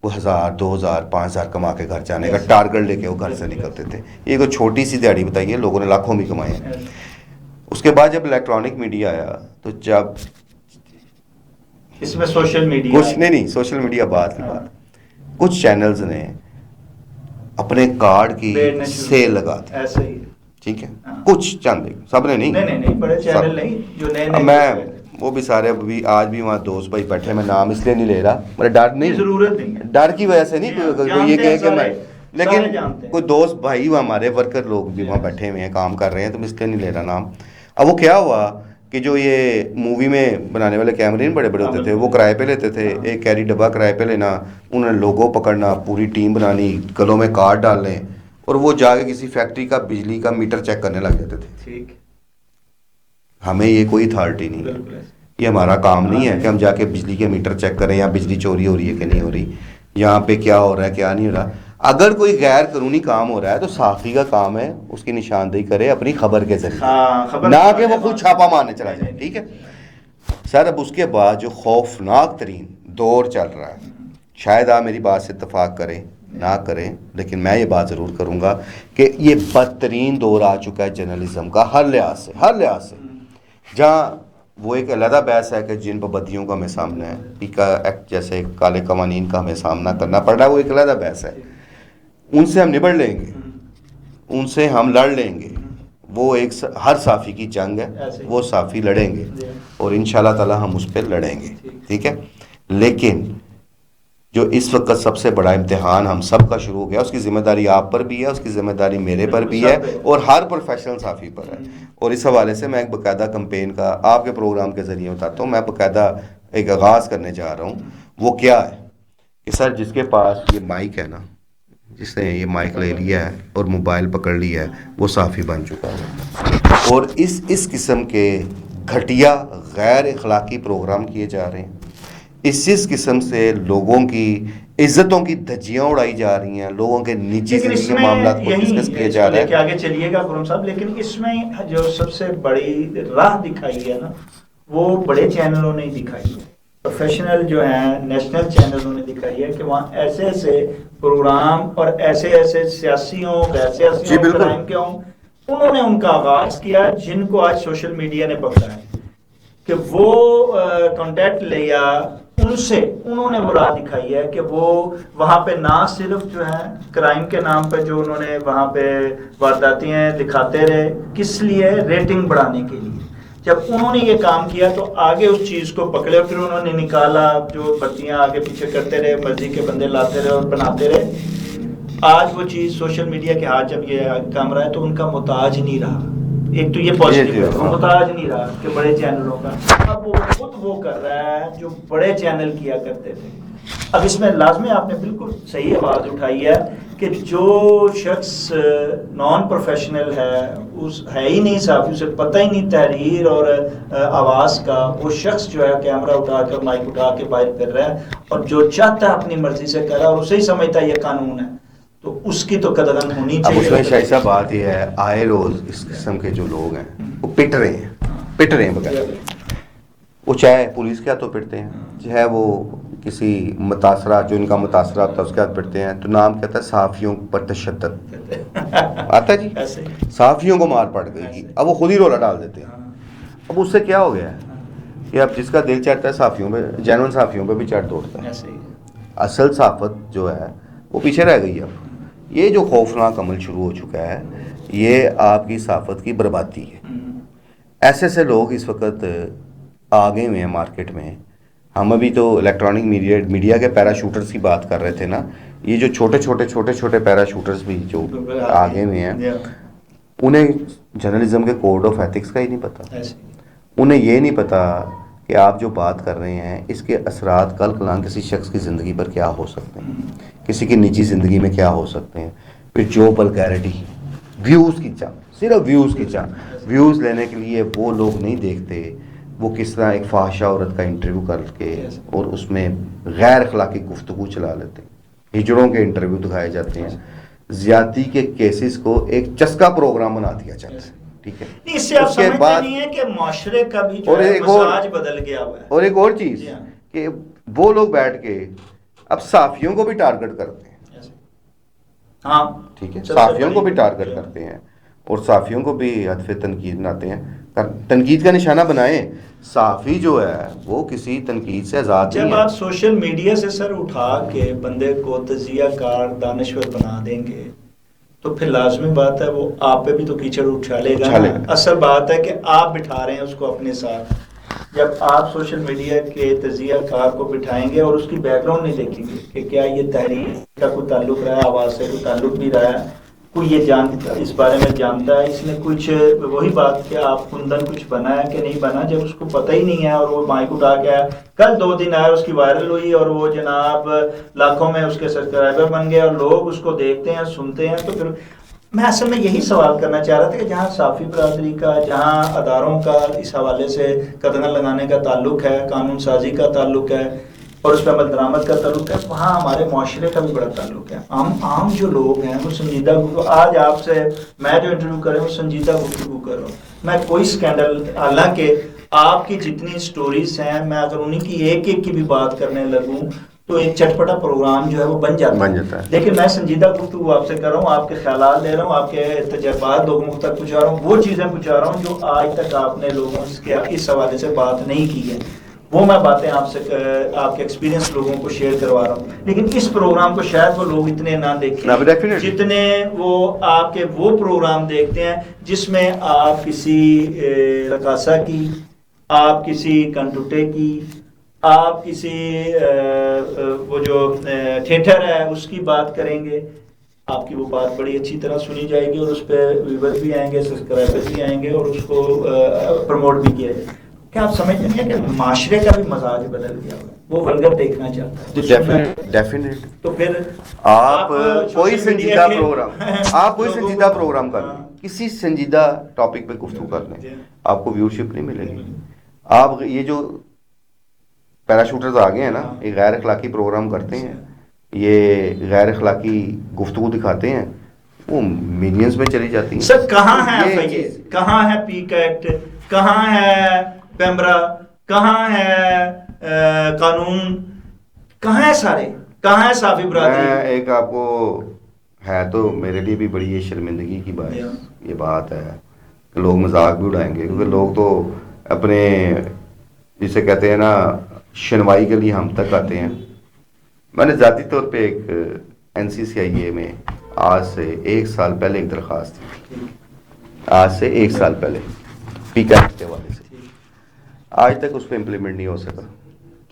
وہ 1000 2000 5000 کما کے گھر جانے کا ٹارگٹ لے کے وہ گھر سے نکلتے تھے. یہ کوئی چھوٹی سی دیہڑی بتائیے، لوگوں نے لاکھوں بھی کمائے ہیں. اس کے بعد جب الیکٹرانک میڈیا آیا تو جب اس میں سوشل میڈیا کچھ نہیں سوشل میڈیا بعد کی بات، کچھ چینلز نے اپنے کارڈ کی سیل لگا دی. ایسے ہی ٹھیک ہے، کچھ چند سب نے نہیں بڑے چینل نہیں جو نئے میں وہ بھی سارے بھی آج بھی وہاں دوست بھائی بیٹھے، میں نام اس لیے نہیں لے رہا، میرا ڈر نہیں، ضرورت نہیں ہے، ڈر کی وجہ سے نہیں کوئی یہ کہے کہ میں، لیکن جانتے ہیں کوئی دوست بھائی ہمارے ورکر لوگ بھی وہاں بیٹھے ہوئے ہیں کام کر رہے ہیں، تو میں اس لیے نہیں لے رہا نام. اب وہ کیا ہوا کہ جو یہ مووی میں بنانے والے کیمرے بڑے بڑے ہوتے تھے وہ کرائے پہ لیتے تھے، ایک کیری ڈبہ کرائے پہ لینا، انہوں نے لوگو پکڑنا، پوری ٹیم بنانی، گلوں میں کارڈ ڈالنے، اور وہ جا کے کسی فیکٹری کا بجلی کا میٹر چیک کرنے لگ جاتے تھے. ہمیں یہ کوئی اتھارٹی نہیں ہے، یہ ہمارا کام نہیں ہے کہ ہم جا کے بجلی کے میٹر چیک کریں یا بجلی چوری ہو رہی ہے کہ نہیں ہو رہی، یہاں پہ کیا ہو رہا ہے کیا نہیں ہو رہا. اگر کوئی غیر قانونی کام ہو رہا ہے تو صحافی کا کام ہے اس کی نشاندہی کرے اپنی خبر کے ذریعے، نہ کہ وہ خود چھاپا مارنے چلا جائے. ٹھیک ہے سر. اب اس کے بعد جو خوفناک ترین دور چل رہا ہے، شاید آپ میری بات سے اتفاق کریں نہ کریں، لیکن میں یہ بات ضرور کروں گا کہ یہ بدترین دور آ چکا ہے جرنلزم کا ہر لحاظ سے، جہاں وہ ایک علیحدہ بحث ہے کہ جن پابندیوں کا ہمیں سامنا ہے، پیکا ایکٹ جیسے کالے قوانین کا ہمیں سامنا کرنا پڑ رہا ہے، وہ ایک علیحدہ بحث ہے. ان سے ہم نبڑ لیں گے، ان سے ہم لڑ لیں گے، وہ ایک ہر صحافی کی جنگ ہے، وہ صحافی لڑیں گے اور انشاءاللہ تعالی ہم اس پہ لڑیں گے. ٹھیک ہے، لیکن جو اس وقت سب سے بڑا امتحان ہم سب کا شروع ہو گیا. اس کی ذمہ داری آپ پر بھی ہے, اس کی ذمہ داری میرے پر بھی ہے, اور ہر پروفیشنل صحافی پر ہے. اور اس حوالے سے میں ایک باقاعدہ کمپین کا آپ کے پروگرام کے ذریعے بتاتا ہوں. میں باقاعدہ ایک آغاز کرنے جا رہا ہوں. وہ کیا ہے کہ سر جس کے پاس یہ مائک ہے نا, جس نے یہ مائک لے لیا ہے اور موبائل پکڑ لیا ہے, وہ صحافی بن چکا ہے. اور اس قسم کے گھٹیا غیر اخلاقی پروگرام کیے جا رہے ہیں. اس قسم سے لوگوں کی عزتوں کی دھجیاں اڑائی جا رہی ہیں, لوگوں کے نجی زندگی کے معاملات کو ڈسکس کیا جا رہا ہے. آگے چلیے گا خرم صاحب, لیکن اس میں جو سب سے بڑی راہ دکھائی ہے نا, وہ بڑے چینلوں نے دکھائی ہے. پروفیشنل جو ہیں نیشنل چینلوں نے دکھائی ہے کہ وہاں ایسے ایسے پروگرام اور ایسے ایسے سیاسی ہوں غیر سیاسی ہوں کرائم کے ہوں, انہوں نے ان کا آغاز کیا, جن کو آج سوشل میڈیا نے پکڑا ہے کہ وہ کانٹیکٹ لیا ان سے. انہوں نے وہ راہ دکھائی ہے کہ وہ وہاں پہ نہ صرف جو ہے کرائم کے نام پہ جو انہوں نے وہاں پہ وارداتیں دکھاتے رہے, کس لیے, ریٹنگ بڑھانے کے لیے. جب انہوں نے یہ کام کیا تو آگے اس چیز کو پکڑے, پھر انہوں نے نکالا, جو بتیاں آگے پیچھے کرتے رہے, مرضی کے بندے لاتے رہے اور بناتے رہے. آج وہ چیز سوشل میڈیا کے ہاتھ جب یہ کیمرہ ہے تو ان کا محتاج نہیں رہا. ایک تو یہ پازیٹیو ہے, محتاج نہیں رہا کہ بڑے چینلوں کا. اب وہ خود وہ کر رہا ہے جو بڑے چینل کیا کرتے تھے. اب اس میں لازمی آپ نے بالکل صحیح آواز اٹھائی ہے کہ جو شخص نان پروفیشنل ہے ہی نہیں صحافی, اسے پتہ ہی نہیں تحریر اور آواز کا, وہ شخص جو ہے کیمرہ اٹھا کر مائک اٹھا کے باہر کر رہا ہے اور جو چاہتا ہے اپنی مرضی سے کر رہا ہے اور اسے ہی سمجھتا ہے یہ قانون ہے, تو اس کی تو قدر ہونی چاہیے. اب اس میں شائستہ بات یہ ہے, آئے روز اس قسم کے جو لوگ ہیں وہ پٹ رہے ہیں بغیر. وہ چاہے پولیس کے ہاتھوں پٹتے ہیں, چاہے وہ کسی متاثرہ جو ان کا متاثرہ ہوتا ہے اس کے ہاتھ پٹتے ہیں. تو نام کہتا ہے صحافیوں پر تشدد آتا ہے جی, صحافیوں کو مار پڑ گئی. اب وہ خود ہی رولا ڈال دیتے ہیں. اب اس سے کیا ہو گیا ہے کہ اب جس کا دل چڑھتا ہے صحافیوں پہ, جینوئن صحافیوں پہ بھی چڑھ دوڑتا ہے. اصل صحافت جو ہے وہ پیچھے رہ گئی. اب یہ جو خوفناک عمل شروع ہو چکا ہے, یہ آپ کی صحافت کی بربادی ہے. ایسے ایسے لوگ اس وقت آگے ہوئے ہیں مارکیٹ میں. ہم ابھی تو الیکٹرانک میڈیا کے پیرا شوٹرز کی بات کر رہے تھے نا. یہ جو چھوٹے پیرا شوٹرز بھی جو آگے ہوئے ہیں, انہیں جرنلزم کے کوڈ آف ایتھکس کا ہی نہیں پتا. انہیں یہ نہیں پتا کہ آپ جو بات کر رہے ہیں اس کے اثرات کل کلان کسی شخص کی زندگی پر کیا ہو سکتے ہیں, کسی کی نجی زندگی میں کیا ہو سکتے ہیں. پھر جو ولگیرٹی, ویوز کی چاہ, صرف ویوز کی چاہ, ویوز لینے کے لیے وہ لوگ نہیں دیکھتے وہ کس طرح ایک فحاشہ عورت کا انٹرویو کر کے اور اس میں غیر اخلاقی گفتگو چلا لیتے ہیں. ہجڑوں کے انٹرویو دکھائے جاتے ہیں. زیادتی کے کیسز کو ایک چسکا پروگرام بنا دیا جاتا ہے. ٹھیک ہے, اس سے آپ سمجھتے نہیں ہیں کہ معاشرے کا بھی جو ہے مزاج بدل گیا ہوا ہے. اور ایک اور چیز کہ وہ لوگ بیٹھ کے اب صحافیوں کو بھی ٹارگٹ کرتے ہیں. ہاں ٹھیک ہے, صحافیوں کو بھی ٹارگٹ کرتے ہیں اور صحافیوں کو بھی ہدف تنقید بناتے ہیں. تنقید کا نشانہ بنائیں. صحافی جو ہے وہ کسی تنقید سے آزاد نہیں ہے. جب آپ سوشل میڈیا سے سر اٹھا کے بندے کو تجزیہ کار دانشور بنا دیں گے تو پھر لازمی بات ہے وہ آپ پہ بھی تو کیچڑ اچھالے گا. اصل بات ہے کہ آپ بٹھا رہے ہیں اس کو اپنے ساتھ. جب آپ سوشل میڈیا کے تجزیہ کار کو بٹھائیں گے اور اس کی بیک گراؤنڈ نہیں دیکھیں گے کہ کیا یہ تحریر کا کوئی تعلق رہا ہے, آواز سے کوئی تعلق نہیں رہا ہے, کوئی یہ جانتا اس بارے میں جانتا ہے, اس نے کچھ وہی بات کہ آپ کندن کچھ بنا ہے کہ نہیں بنا, جب اس کو پتہ ہی نہیں ہے اور وہ مائک اٹھا کے آیا, کل 2 دن آیا, اس کی وائرل ہوئی اور وہ جناب لاکھوں میں اس کے سبسکرائبر بن گئے اور لوگ اس کو دیکھتے ہیں سنتے ہیں. تو پھر میں اصل میں یہی سوال کرنا چاہ رہا تھا کہ جہاں صحافی برادری کا, جہاں اداروں کا اس حوالے سے قدغن لگانے کا تعلق ہے, قانون سازی کا تعلق ہے اور اس پہ عمل درآمد کا تعلق ہے, وہاں ہمارے معاشرے کا بھی بڑا تعلق ہے. عام جو لوگ ہیں وہ سنجیدہ گفتگو, آج آپ سے میں جو انٹرویو کر رہا ہوں سنجیدہ گفتگو کر رہا ہوں. میں کوئی سکینڈل, حالانکہ آپ کی جتنی سٹوریز ہیں میں اگر انہیں کی ایک کی بھی بات کرنے لگوں تو ایک چٹپٹا پروگرام جو ہے وہ بن جاتا ہے. لیکن میں سنجیدہ گفتگو آپ سے کر رہا ہوں, آپ کے خیالات لے رہا ہوں, آپ کے تجربات لوگوں تک پہنچا رہا ہوں, وہ چیزیں پہنچا رہا ہوں جو آج تک آپ نے لوگوں سے اس حوالے سے بات نہیں کی ہے. وہ میں باتیں آپ سے آپ کے ایکسپیرینس لوگوں کو شیئر کروا رہا ہوں. لیکن اس پروگرام کو شاید وہ لوگ اتنے نہ دیکھیں جتنے وہ آپ کے وہ پروگرام دیکھتے ہیں جس میں آپ کسی رقاصہ کی, آپ کسی کنٹوٹے کی, آپ کسی وہ جو تھیٹر ہے اس کی بات کریں گے، آپ کی وہ بات بڑی اچھی طرح سنی جائے گی اور اس پہ ویور بھی آئیں گے، سبسکرائبر بھی آئیں گے اور اس کو پروموٹ بھی کیا جائے. کیا آپ سمجھتے ہیں کہ معاشرے کا بھی مزاج بدل گیا ہے؟ وہ ولگر دیکھنا چاہتا ہے. ڈیفینیٹ. تو پھر آپ کوئی سوشل میڈیا سنجیدہ کے پروگرام آپ کوئی لوگوں سنجیدہ کو- پروگرام کر ہاں. لیں، کسی سنجیدہ ٹاپک پہ گفتگو کر لیں، آپ کو ویورشپ نہیں ملے گی. آپ یہ جو پیراشوٹرز آگے ہیں نا، یہ غیر اخلاقی پروگرام کرتے ہیں، یہ غیر اخلاقی گفتگو دکھاتے ہیں، وہ ملینز میں چلی جاتی ہیں. سر کہاں ہے یہ FIA؟ چیز- کہاں ہے پیک ایکٹ؟ کہاں ہے پیمرا؟ کہاں ہے قانون؟ کہاں ہے سارے؟ کہاں ہے صافی میں برادری؟ ایک آپ کو ہے تو میرے لیے بھی بڑی یہ شرمندگی کی بات یہ بات ہے کہ لوگ مذاق بھی اڑائیں گے، کیونکہ لوگ تو اپنے جسے کہتے ہیں نا شنوائی کے لیے ہم تک آتے ہیں. میں نے ذاتی طور پہ ایک NCCIA میں آج سے 1 سال پہلے ایک درخواست دی، آج سے 1 سال پہلے پیک ایکٹ کے حوالے سے. آج تک اس پہ امپلیمنٹ نہیں ہو سکا،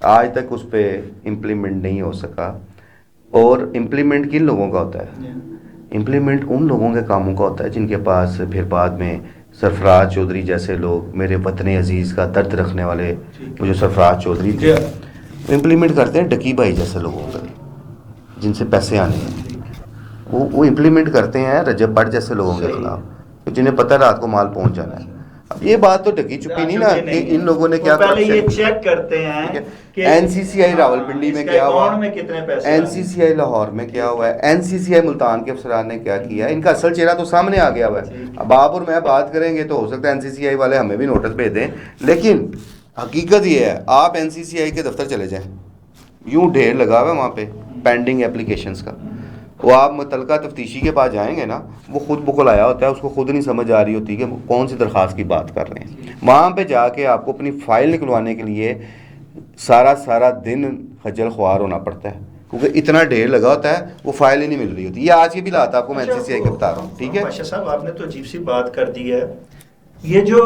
آج تک اس پہ امپلیمنٹ نہیں ہو سکا. اور امپلیمنٹ کن لوگوں کا ہوتا ہے؟ امپلیمنٹ ان لوگوں کے کاموں کا ہوتا ہے جن کے پاس پھر بعد میں سرفراز چودھری جیسے لوگ، میرے وطن عزیز کا درد رکھنے والے وہ جو سرفراز چودھری تھے، امپلیمنٹ کرتے ہیں ڈکی بھائی جیسے لوگوں کا جن سے پیسے آنے ہیں. وہ امپلیمنٹ کرتے ہیں رجب بٹ جیسے لوگوں کے خلاف جنہیں پتہ رات کو مال پہنچ جانا ہے. اب یہ بات تو ڈکی چھپی نہیں نا کہ ان لوگوں نے کیا پہلے یہ کرپشن. چیک کرتے ہیں کہ NCCI راولپنڈی میں کیا ہوا، اکاؤنٹ میں کتنے پیسے NCCI لاہور میں کیا ہوا ہے، NCCI ملتان کے افسران نے کیا کیا ہے، ان کا اصل چہرہ تو سامنے آ گیا ہوا ہے. اب آپ اور میں بات کریں گے تو ہو سکتا ہے NCCI والے ہمیں بھی نوٹس بھیج دیں، لیکن حقیقت یہ ہے آپ NCCI کے دفتر چلے جائیں، یوں ڈھیر لگا ہوا ہے وہاں پہ پینڈنگ اپلیکیشنز کا. وہ آپ متعلقہ تفتیشی کے پاس جائیں گے نا، وہ خود بخل آیا ہوتا ہے، اس کو خود نہیں سمجھ آ رہی ہوتی کہ کون سی درخواست کی بات کر رہے ہیں. وہاں پہ جا کے آپ کو اپنی فائل نکلوانے کے لیے سارا دن خجل خوار ہونا پڑتا ہے، کیونکہ اتنا ڈھیر لگا ہوتا ہے، وہ فائل ہی نہیں مل رہی ہوتی. یہ آج کی بھی بات آپ کو میں NCCI کا بتا رہا ہوں. ٹھیک ہے بادشاہ صاحب، آپ نے تو عجیب سی بات کر دی ہے. یہ جو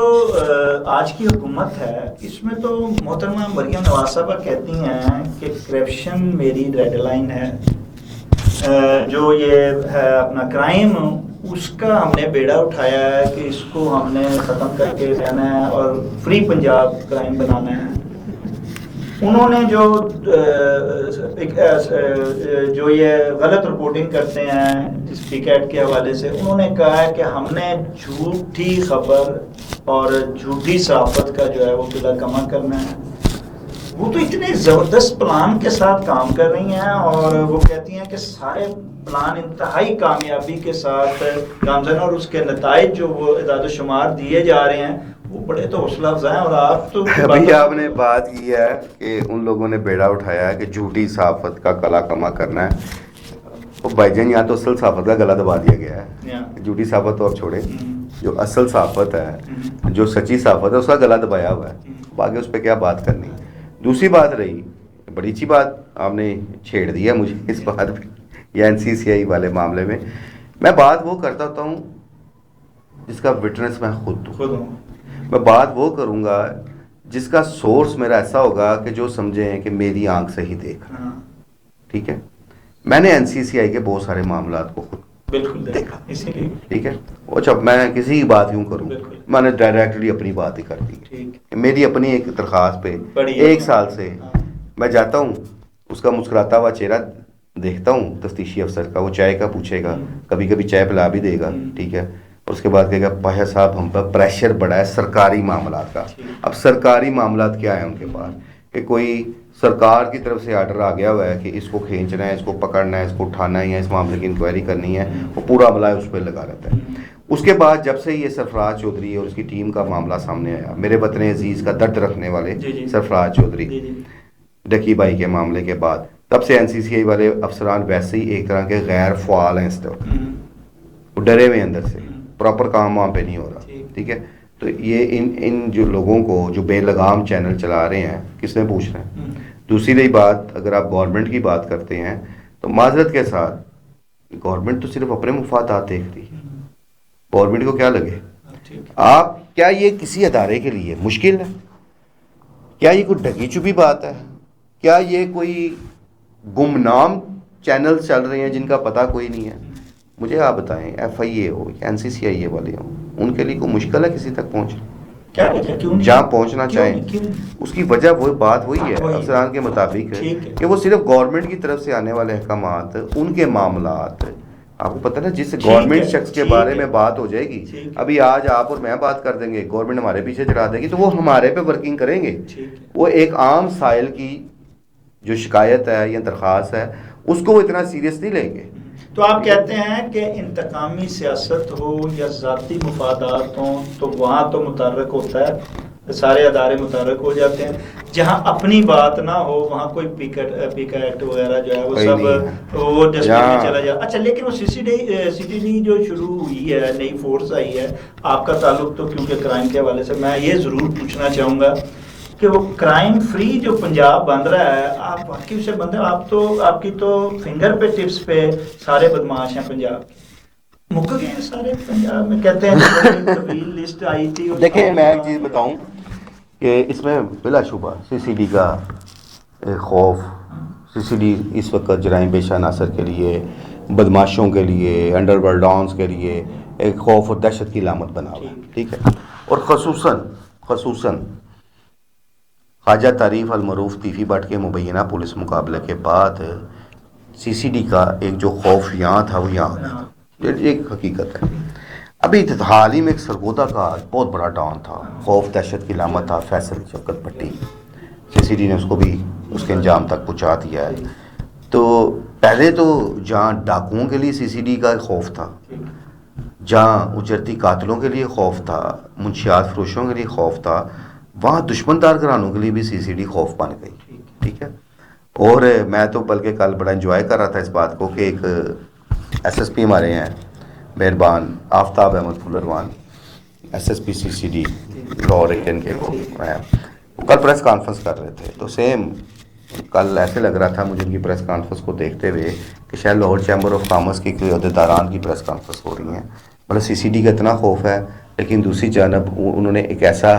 آج کی حکومت ہے اس میں تو محترمہ مریم نواز صاحبہ کہتی ہیں کہ کرپشن میری ریڈ لائن ہے، جو یہ ہے اپنا کرائم اس کا ہم نے بیڑا اٹھایا ہے کہ اس کو ہم نے ختم کر کے رہنا ہے اور فری پنجاب کرائم بنانا ہے. انہوں نے جو یہ غلط رپورٹنگ کرتے ہیں اس ٹکٹ کے حوالے سے، انہوں نے کہا ہے کہ ہم نے جھوٹی خبر اور جھوٹی صحافت کا جو ہے وہ قلعہ کما کرنا ہے. وہ تو اتنے زبردست پلان کے ساتھ کام کر رہی ہیں اور وہ کہتی ہیں کہ سارے پلان انتہائی کامیابی کے ساتھ گامزن، اور اس کے نتائج جو وہ اعداد و شمار دیے جا رہے ہیں وہ بڑے تو حوصلہ افزا ہیں. اور آپ تو ابھی آپ نے بات کی ہے کہ ان لوگوں نے بیڑا اٹھایا ہے کہ جھوٹی صحافت کا گلا کما کرنا ہے. تو بھائی جان یہاں تو اصل صحافت کا گلا دبا دیا گیا ہے. جھوٹی صحافت تو آپ چھوڑیں، جو اصل صحافت ہے، جو سچی صحافت ہے، اس کا گلا دبایا ہوا ہے. باقی اس پہ کیا بات کرنی. دوسری بات رہی، بڑی اچھی بات آپ نے چھیڑ دیا مجھے اس بات پہ یا NCCI والے معاملے میں. میں بات وہ کرتا ہوتا ہوں جس کا وٹنس میں خود ہوں. میں بات وہ کروں گا جس کا سورس میرا ایسا ہوگا کہ جو سمجھیں کہ میری آنکھ سے ہی دیکھ رہا. ٹھیک ہے، میں نے NCCI کے بہت سارے معاملات کو خود بالکل دیکھا. اسی لیے ٹھیک ہے، وہ جب میں کسی کی بات یوں کروں میں نے ڈائریکٹلی اپنی بات ہی کر دی. میری اپنی ایک درخواست پہ 1 سال سے میں جاتا ہوں، اس کا مسکراتا ہوا چہرہ دیکھتا ہوں تفتیشی افسر کا، وہ چائے کا پوچھے گا، کبھی کبھی چائے پلا بھی دے گا. ٹھیک ہے، اور اس کے بعد کہے گا پاشا صاحب ہم پر پریشر بڑا ہے سرکاری معاملات کا. اب سرکاری معاملات کیا ہے ان کے پاس کہ کوئی سرکار کی طرف سے آرڈر آ گیا ہوا ہے کہ اس کو کھینچنا ہے، اس کو پکڑنا ہے، اس کو اٹھانا ہے یا اس معاملے کی انکوائری کرنی ہے، وہ پورا عملہ اس پہ لگا رہتا ہے. اس کے بعد جب سے یہ سرفراز چودھری اور اس کی ٹیم کا معاملہ سامنے آیا، میرے وطن عزیز کا درد رکھنے والے سرفراز چودھری ڈکی بھائی کے معاملے کے بعد، تب سے NCCI والے افسران ویسے ہی ایک طرح کے غیر فعال ہیں. اس وقت وہ ڈرے ہوئے اندر سے، پراپر کام وہاں پہ نہیں ہو رہا. ٹھیک ہے، تو یہ ان جو لوگوں کو جو بے لگام چینل چلا رہے ہیں کس نے پوچھ رہے ہیں. دوسری رہی بات، اگر آپ گورنمنٹ کی بات کرتے ہیں تو معذرت کے ساتھ گورنمنٹ تو صرف اپنے مفادات دیکھ رہی ہے. گورنمنٹ کو کیا لگے آپ، کیا یہ کسی ادارے کے لیے مشکل ہے؟ کیا یہ کوئی ڈھکی چھپی بات ہے؟ کیا یہ کوئی گمنام چینل چل رہے ہیں جن کا پتہ کوئی نہیں ہے؟ مجھے آپ بتائیں، ایف آئی اے ہو یا این سی سی آئی اے والے ہوں، ان کے لیے کوئی مشکل ہے کسی تک پہنچنا؟ کیا وجہ کیوں نہیں؟ جہاں پہنچنا چاہیں کیوں نہیں؟ اس کی وجہ وہ بات وہی ہے وہی افسران کے مطابق ٹھیک ہے کہ وہ صرف گورنمنٹ کی طرف سے آنے والے احکامات، ان کے معاملات، آپ کو پتہ نا جس گورنمنٹ شخص کے بارے میں بات ہو جائے گی، ابھی آج آپ اور میں بات کر دیں گے، گورنمنٹ ہمارے پیچھے چڑھا دے گی تو وہ ہمارے پہ ورکنگ کریں گے. وہ ایک عام سائل کی جو شکایت ہے یا درخواست ہے اس کو وہ اتنا سیریس نہیں لیں گے. تو آپ کہتے ہیں کہ انتقامی سیاست ہو یا ذاتی مفادات ہوں تو وہاں تو متحرک ہوتا ہے، سارے ادارے متحرک ہو جاتے ہیں. جہاں اپنی بات نہ ہو وہاں کوئی پیکا ایکٹ وغیرہ جو ہے وہ سب وہ ڈسٹرکٹ میں چلا جاتا. اچھا لیکن وہ سی ٹی ڈی جو شروع ہوئی ہے، نئی فورس آئی ہے، آپ کا تعلق تو کیونکہ کرائم کے حوالے سے میں یہ ضرور پوچھنا چاہوں گا کہ وہ کرائم فری جو پنجاب بن رہا ہے، آپ واقعی اسے بن رہے ہیں؟ آپ کی تو فنگر پہ ٹپس پہ سارے بدماش ہیں پنجاب کے، مک گئے ہیں سارے پنجاب میں، کہتے ہیں کہ طویل لسٹ آئی تھی. دیکھیں میں ایک چیز بتاؤں کہ اس میں بلا شبہ سی سی ڈی کا ایک خوف، سی سی ڈی اس وقت جرائم پیشہ عناصر کے لیے، بدماشوں کے لیے، انڈر ورلڈ ڈانس کے لیے ایک خوف اور دہشت کی علامت بنا ہوا ہے. ٹھیک ہے، اور خصوصاً خواجہ تعریف المعروف طیفی بٹ کے مبینہ پولیس مقابلے کے بعد سی سی ڈی کا ایک جو خوف یہاں تھا وہ یہاں تھا. یہ ایک حقیقت ہے. ابھی حال ہی میں ایک سرگودا کا بہت بڑا ڈان تھا، خوف دہشت کی علامت تھا، فیصل شوکت بھٹی. سی سی ڈی نے اس کو بھی اس کے انجام تک پہنچا دیا ہے. تو پہلے تو جہاں ڈاکوؤں کے لیے سی سی ڈی کا خوف تھا، جہاں اجرتی قاتلوں کے لیے خوف تھا، منشیات فروشوں کے لیے خوف تھا، وہاں دشمن دار گھرانوں کے لیے بھی سی سی ڈی خوف بن گئی. ٹھیک ہے، اور میں تو بلکہ کل بڑا انجوائے کر رہا تھا اس بات کو کہ ایک ایس ایس پی ہمارے ہیں مہربان آفتاب احمد پھولروان، ایس ایس پی سی سی ڈی لاہور ریٹن کے وہ کل پریس کانفرنس کر رہے تھے. تو سیم کل ایسے لگ رہا تھا مجھے ان کی پریس کانفرنس کو دیکھتے ہوئے کہ شاید لاہور چیمبر آف کامرس کی کوئی عہدیداران کی پریس کانفرنس ہو رہی ہیں. مطلب سی سی ڈی کا اتنا خوف ہے، لیکن دوسری جانب انہوں نے ایک ایسا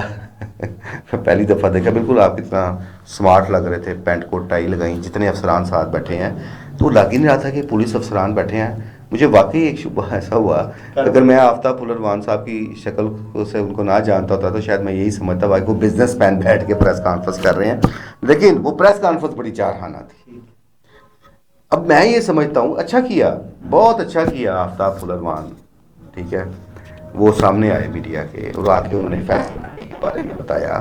پہلی دفعہ دیکھا، بالکل آپ کتنا سمارٹ لگ رہے تھے، پینٹ کوٹ ٹائی لگائیں، جتنے افسران ساتھ بیٹھے ہیں تو لگ ہی نہیں رہا تھا کہ پولیس افسران بیٹھے ہیں. مجھے واقعی ایک شبہ ایسا ہوا، اگر میں آفتاب پھولروان صاحب کی شکل سے ان کو نہ جانتا ہوتا تو شاید میں یہی سمجھتا ہوا کہ وہ بزنس مین بیٹھ کے پریس کانفرنس کر رہے ہیں، لیکن وہ پریس کانفرنس بڑی چارخانہ تھی. اب میں یہ سمجھتا ہوں اچھا کیا، بہت اچھا کیا آفتاب پھولروان، ٹھیک ہے، وہ سامنے آئے میڈیا کے اور آ کے انہوں نے فیصلہ کے بارے میں بتایا.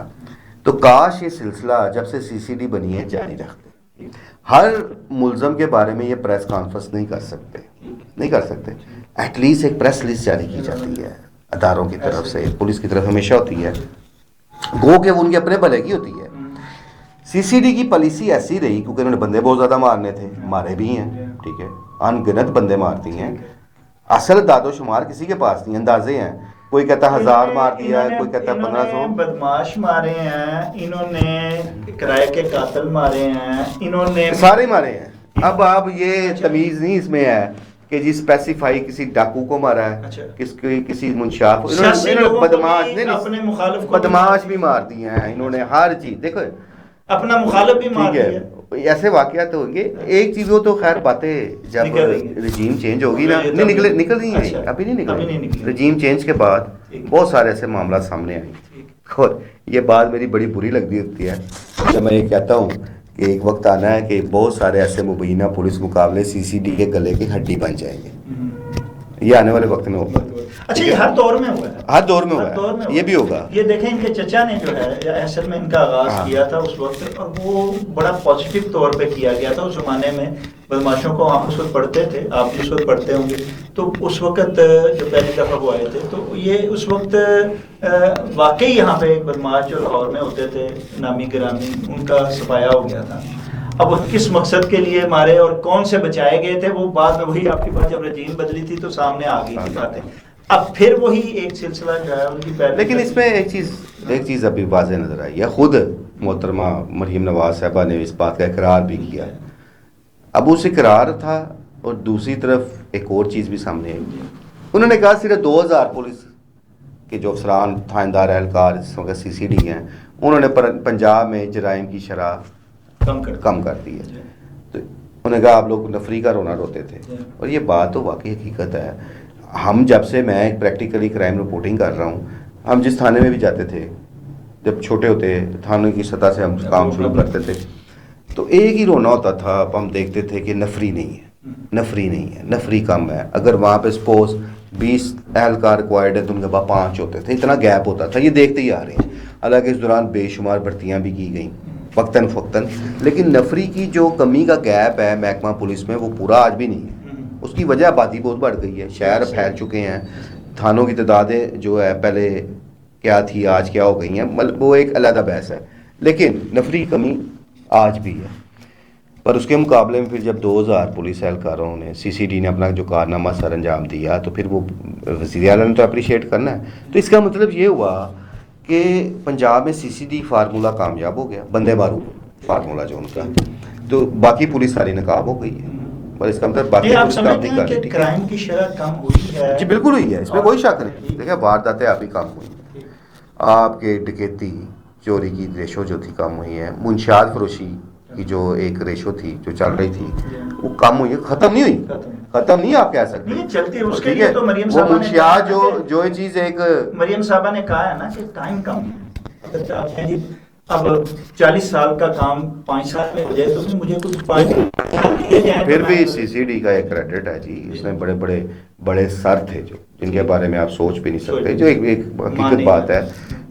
تو کاش یہ سلسلہ جب سے سی سی ڈی بنی ہے جاری رکھتے. ہر ملزم کے بارے میں یہ پریس کانفرنس نہیں کر سکتے. ایٹ لیسٹ ایک پریس لسٹ جاری کی جاتی ہے اداروں کی طرف سے، پولیس کی طرف ہمیشہ ہوتی ہے، گو کہ وہ ان کے اپنے بھلے کی ہوتی ہے. سی سی ڈی کی پالیسی ایسی رہی کیونکہ انہوں نے بندے بہت زیادہ مارنے تھے، مارے بھی ہیں، ٹھیک ہے، ان گنت بندے مارتی ہیں. اصل داد و شمار کسی کے پاس نہیں، اندازے ہیں، کوئی کہتا 1000 مار دیا ہے، کوئی کہتا 1500. بدماش مارے ہیں انہوں نے، کرائے کے قاتل مارے ہیں انہوں نے، سارے مارے ہیں. اب یہ تمیز نہیں اس میں ہے کہ جی اسپیسیفائی کسی ڈاکو کو مارا ہے، کسی منشیات کو. بدماش بھی مار دیے ہیں انہوں نے، ہر چیز دیکھو اپنا مخالف بھی مار دیا. ایسے واقعات ہوں گے. ایک چیز وہ تو خیر باتیں جب رجیم چینج ہوگی نا، نہیں نکل رہی ہیں، ابھی نہیں نکل. رجیم چینج کے بعد بہت سارے ایسے معاملات سامنے آئے، اور یہ بات میری بڑی بری لگتی ہوتی ہے جب میں یہ کہتا ہوں کہ ایک وقت آنا ہے کہ بہت سارے ایسے مبینہ پولیس مقابلے سی سی ڈی کے گلے کی ہڈی بن جائیں گے. یہ آنے والے وقت میں ہوگا. اچھا یہ ہر دور میں ہوا ہے، ہر دور میں ہوا ہے، یہ بھی ہوگا. یہ دیکھیں ان کے چچا نے جو ہے اصل میں ان کا آغاز کیا تھا اس وقت، اور وہ بڑا پازیٹیو طور پہ کیا گیا تھا. اس زمانے میں بدماشوں کو آپ اس وقت پڑھتے تھے، آپ بھی اس وقت پڑھتے ہوں گے، تو اس وقت جو پہلی دفعہ وہ آئے تھے تو یہ اس وقت واقعی یہاں پہ بدماش جو لاہور میں ہوتے تھے نامی گرامی، ان کا سفایا ہو گیا تھا. اب وہ کس مقصد کے لیے مارے اور کون سے بچائے گئے تھے، وہ بعد میں وہی آپ کی بات جب رجیم بدلی تھی تو سامنے آ گئی تھی باتیں. اب پھر وہی ایک سلسلہ جو ہے ان کی لیکن اس میں ایک چیز ابھی واضح نظر آئی ہے. خود محترمہ مریم نواز صاحبہ نے اس بات کا اقرار بھی کیا. اب اس اقرار تھا اور دوسری طرف ایک اور چیز بھی سامنے آئی. انہوں نے کہا صرف 2000 پولیس کے جو افسران تھاندار اہلکار جس وقت سی سی ڈی ہیں، انہوں نے پنجاب میں جرائم کی شرح کم کرتی ہے. تو انہوں نے کہا آپ لوگ نفری کا رونا روتے تھے, اور یہ بات تو واقعی حقیقت ہے. ہم جب سے میں پریکٹیکلی کرائم رپورٹنگ کر رہا ہوں, ہم جس تھانے میں بھی جاتے تھے, جب چھوٹے ہوتے تھانوں کی سطح سے ہم کام شروع کرتے تھے, تو ایک ہی رونا ہوتا تھا. ہم دیکھتے تھے کہ نفری نہیں ہے, نفری نہیں ہے, نفری کم ہے. اگر وہاں پہ سپوز 20 اہلکار ریکوائرڈ ہے تو ان کے پاس 5 ہوتے تھے. اتنا گیپ ہوتا تھا, یہ دیکھتے ہی آ رہے ہیں. حالانکہ اس دوران بے شمار بھرتیاں بھی کی گئیں وقتاً فوقتاً, لیکن نفری کی جو کمی کا گیپ ہے محکمہ پولیس میں وہ پورا آج بھی نہیں ہے. اس کی وجہ آبادی بہت بڑھ گئی ہے, شہر پھیل چکے ہیں, تھانوں کی تعدادیں جو ہے پہلے کیا تھی آج کیا ہو گئی ہیں, وہ ایک علیحدہ بحث ہے. لیکن نفری کی کمی آج بھی ہے. پر اس کے مقابلے میں پھر جب 2000 پولیس اہلکاروں نے CCD نے اپنا جو کارنامہ سر انجام دیا, تو پھر وہ وزیر اعلیٰ نے تو اپریشیٹ کرنا ہے. تو اس کا مطلب یہ ہوا کہ پنجاب میں CCD فارمولہ کامیاب ہو گیا, بندے بارو فارمولہ جو ان کا, تو باقی پولیس ساری نقاب ہو گئی ہے. اور اس کا مطلب باقی آپ پولیس کام سمجھتے نہیں ہیں کر کہ رہی. کرائم کی شرح کم ہوئی ہے؟ جی بالکل ہوئی ہے, اس میں کوئی شک نہیں. دیکھیں وارداتیں آپ ہی کم ہوئی ہیں, آپ کے ڈکیتی چوری کی ریشو جو تھی کم ہوئی ہے, منشیات فروشی کی جو ایک ریشو تھی جو چل رہی تھی وہ کم ہوئی ہے, ختم نہیں ہوئی, ختم نہیں آپ کہہ سکتے. نہیں چلتی, اس کے ٹھیک لیے ہے, تو مریم وہ صاحبہ نے منشیات جو چیز ایک مریم صاحبہ نے کہا ہے نا کہ ٹائم کم ہے. آپ ہیں جی اب 40 سال کا کام 5 سال میں ہو جائے تو مجھے کچھ 5 پھر بھی CCD کا ایک کریڈٹ ہے جی. اس میں بڑے بڑے سر تھے جو جن کے بارے میں آپ سوچ بھی نہیں سکتے, جو ایک حقیقت بات ہے.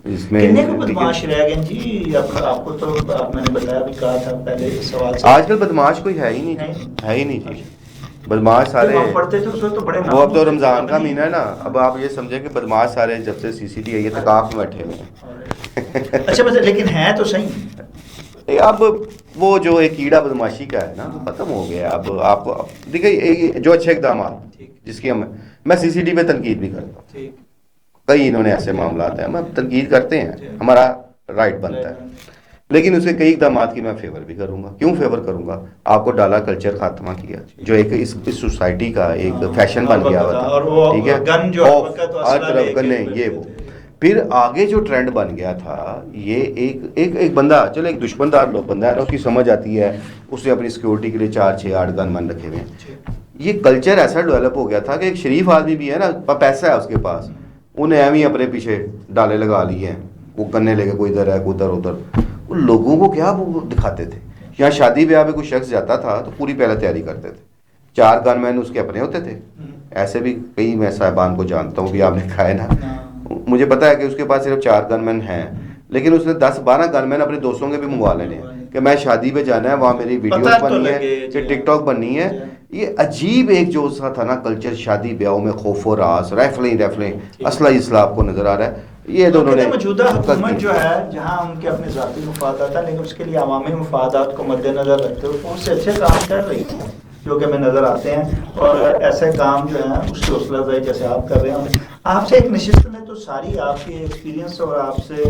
اس میں کتنے کو بدماش رہ گئے جی؟ آپ کو تو میں نے بتایا بھی کہا تھا پہلے اس سوال سے, آج کل بدماش کوئی ہے ہی نہیں جی, ہے ہی نہیں جی. بدماش سارے پڑھتے تھے اس وقت تو بڑے وہ اب تو رمضان کا مہینہ ہے نا, اب آپ یہ سمجھیں کہ بدماش سارے جب سے CCD آئی ہے اعتکاف میں بیٹھے ہوئے ہیں. اچھا بس لیکن ہیں تو صحیح. اب وہ جو ایک کیڑا بدماشی کا ہے نا وہ ختم ہو گیا. اب آپ کو دیکھیے جو اچھے اقدامات جس کی میں CCD پہ تنقید بھی کرتا ہوں, کئی انہوں نے ایسے معاملات ہیں, ہم تنقید کرتے ہیں, ہمارا رائٹ بنتا ہے. لیکن اس کے کئی اقدامات کی میں فیور بھی کروں گا. کیوں فیور کروں گا؟ آپ کو ڈالا کلچر خاتمہ کیا جو ایک اس سوسائٹی کا ایک فیشن بن گیا ہوا تھا, ٹھیک ہے, ہر طرف گنے یہ وہ. پھر آگے جو ٹرینڈ بن گیا تھا یہ ایک بندہ, چلو ایک دشمن دار لوگ بندہ ہے نا, اس کی سمجھ آتی ہے, اس نے اپنی سیکورٹی کے لیے 4-6-8 گن مین رکھے ہوئے ہیں. یہ کلچر ایسا ڈیولپ ہو گیا تھا کہ ایک شریف آدمی بھی ہے نا, پیسہ ہے اس کے پاس, انہیں ایویں اپنے پیچھے ڈالے لگا لیے ہیں, وہ گنے لے کے کوئی ادھر ہے کوئی ادھر. ان لوگوں کو کیا وہ دکھاتے تھے. یہاں شادی بیاہ پہ کوئی شخص جاتا تھا تو پوری پہلے تیاری کرتے تھے, 4 گن مین اس کے اپنے ہوتے تھے. ایسے بھی کئی میں صاحبان کو جانتا ہوں, بھی آپ نے کہا ہے نا, مجھے پتا ہے کہ اس کے پاس صرف 4 گن مین ہیں, لیکن اس نے 10-12 گن مین اپنے دوستوں کے بھی منگوا لینے ہیں کہ میں شادی پہ جانا ہے, وہاں میری ویڈیوز بننی ہے, کہ ٹک ٹاک بننی ہے. یہ عجیب ایک جو سا تھا نا کلچر, شادی بیاہوں میں خوف و راس, ریفلیں اسلحہ اسلحہ آپ کو نظر آ رہا ہے. یہ دونوں نے موجودہ حکومت جو ہے جہاں ان کے اپنے ذاتی مفادات ہیں, لیکن اس کے لیے عوامی مفادات کو مد نظر رکھتے ہوئے بہت سے اچھے کام کر رہی ہیں جو کہ ہمیں نظر آتے ہیں. اور ایسے کام جو ہیں اس کی حوصلہ افزائی جیسے آپ کر رہے ہیں. آپ سے ایک نشست میں تو ساری آپ کی ایکسپیرینس اور آپ سے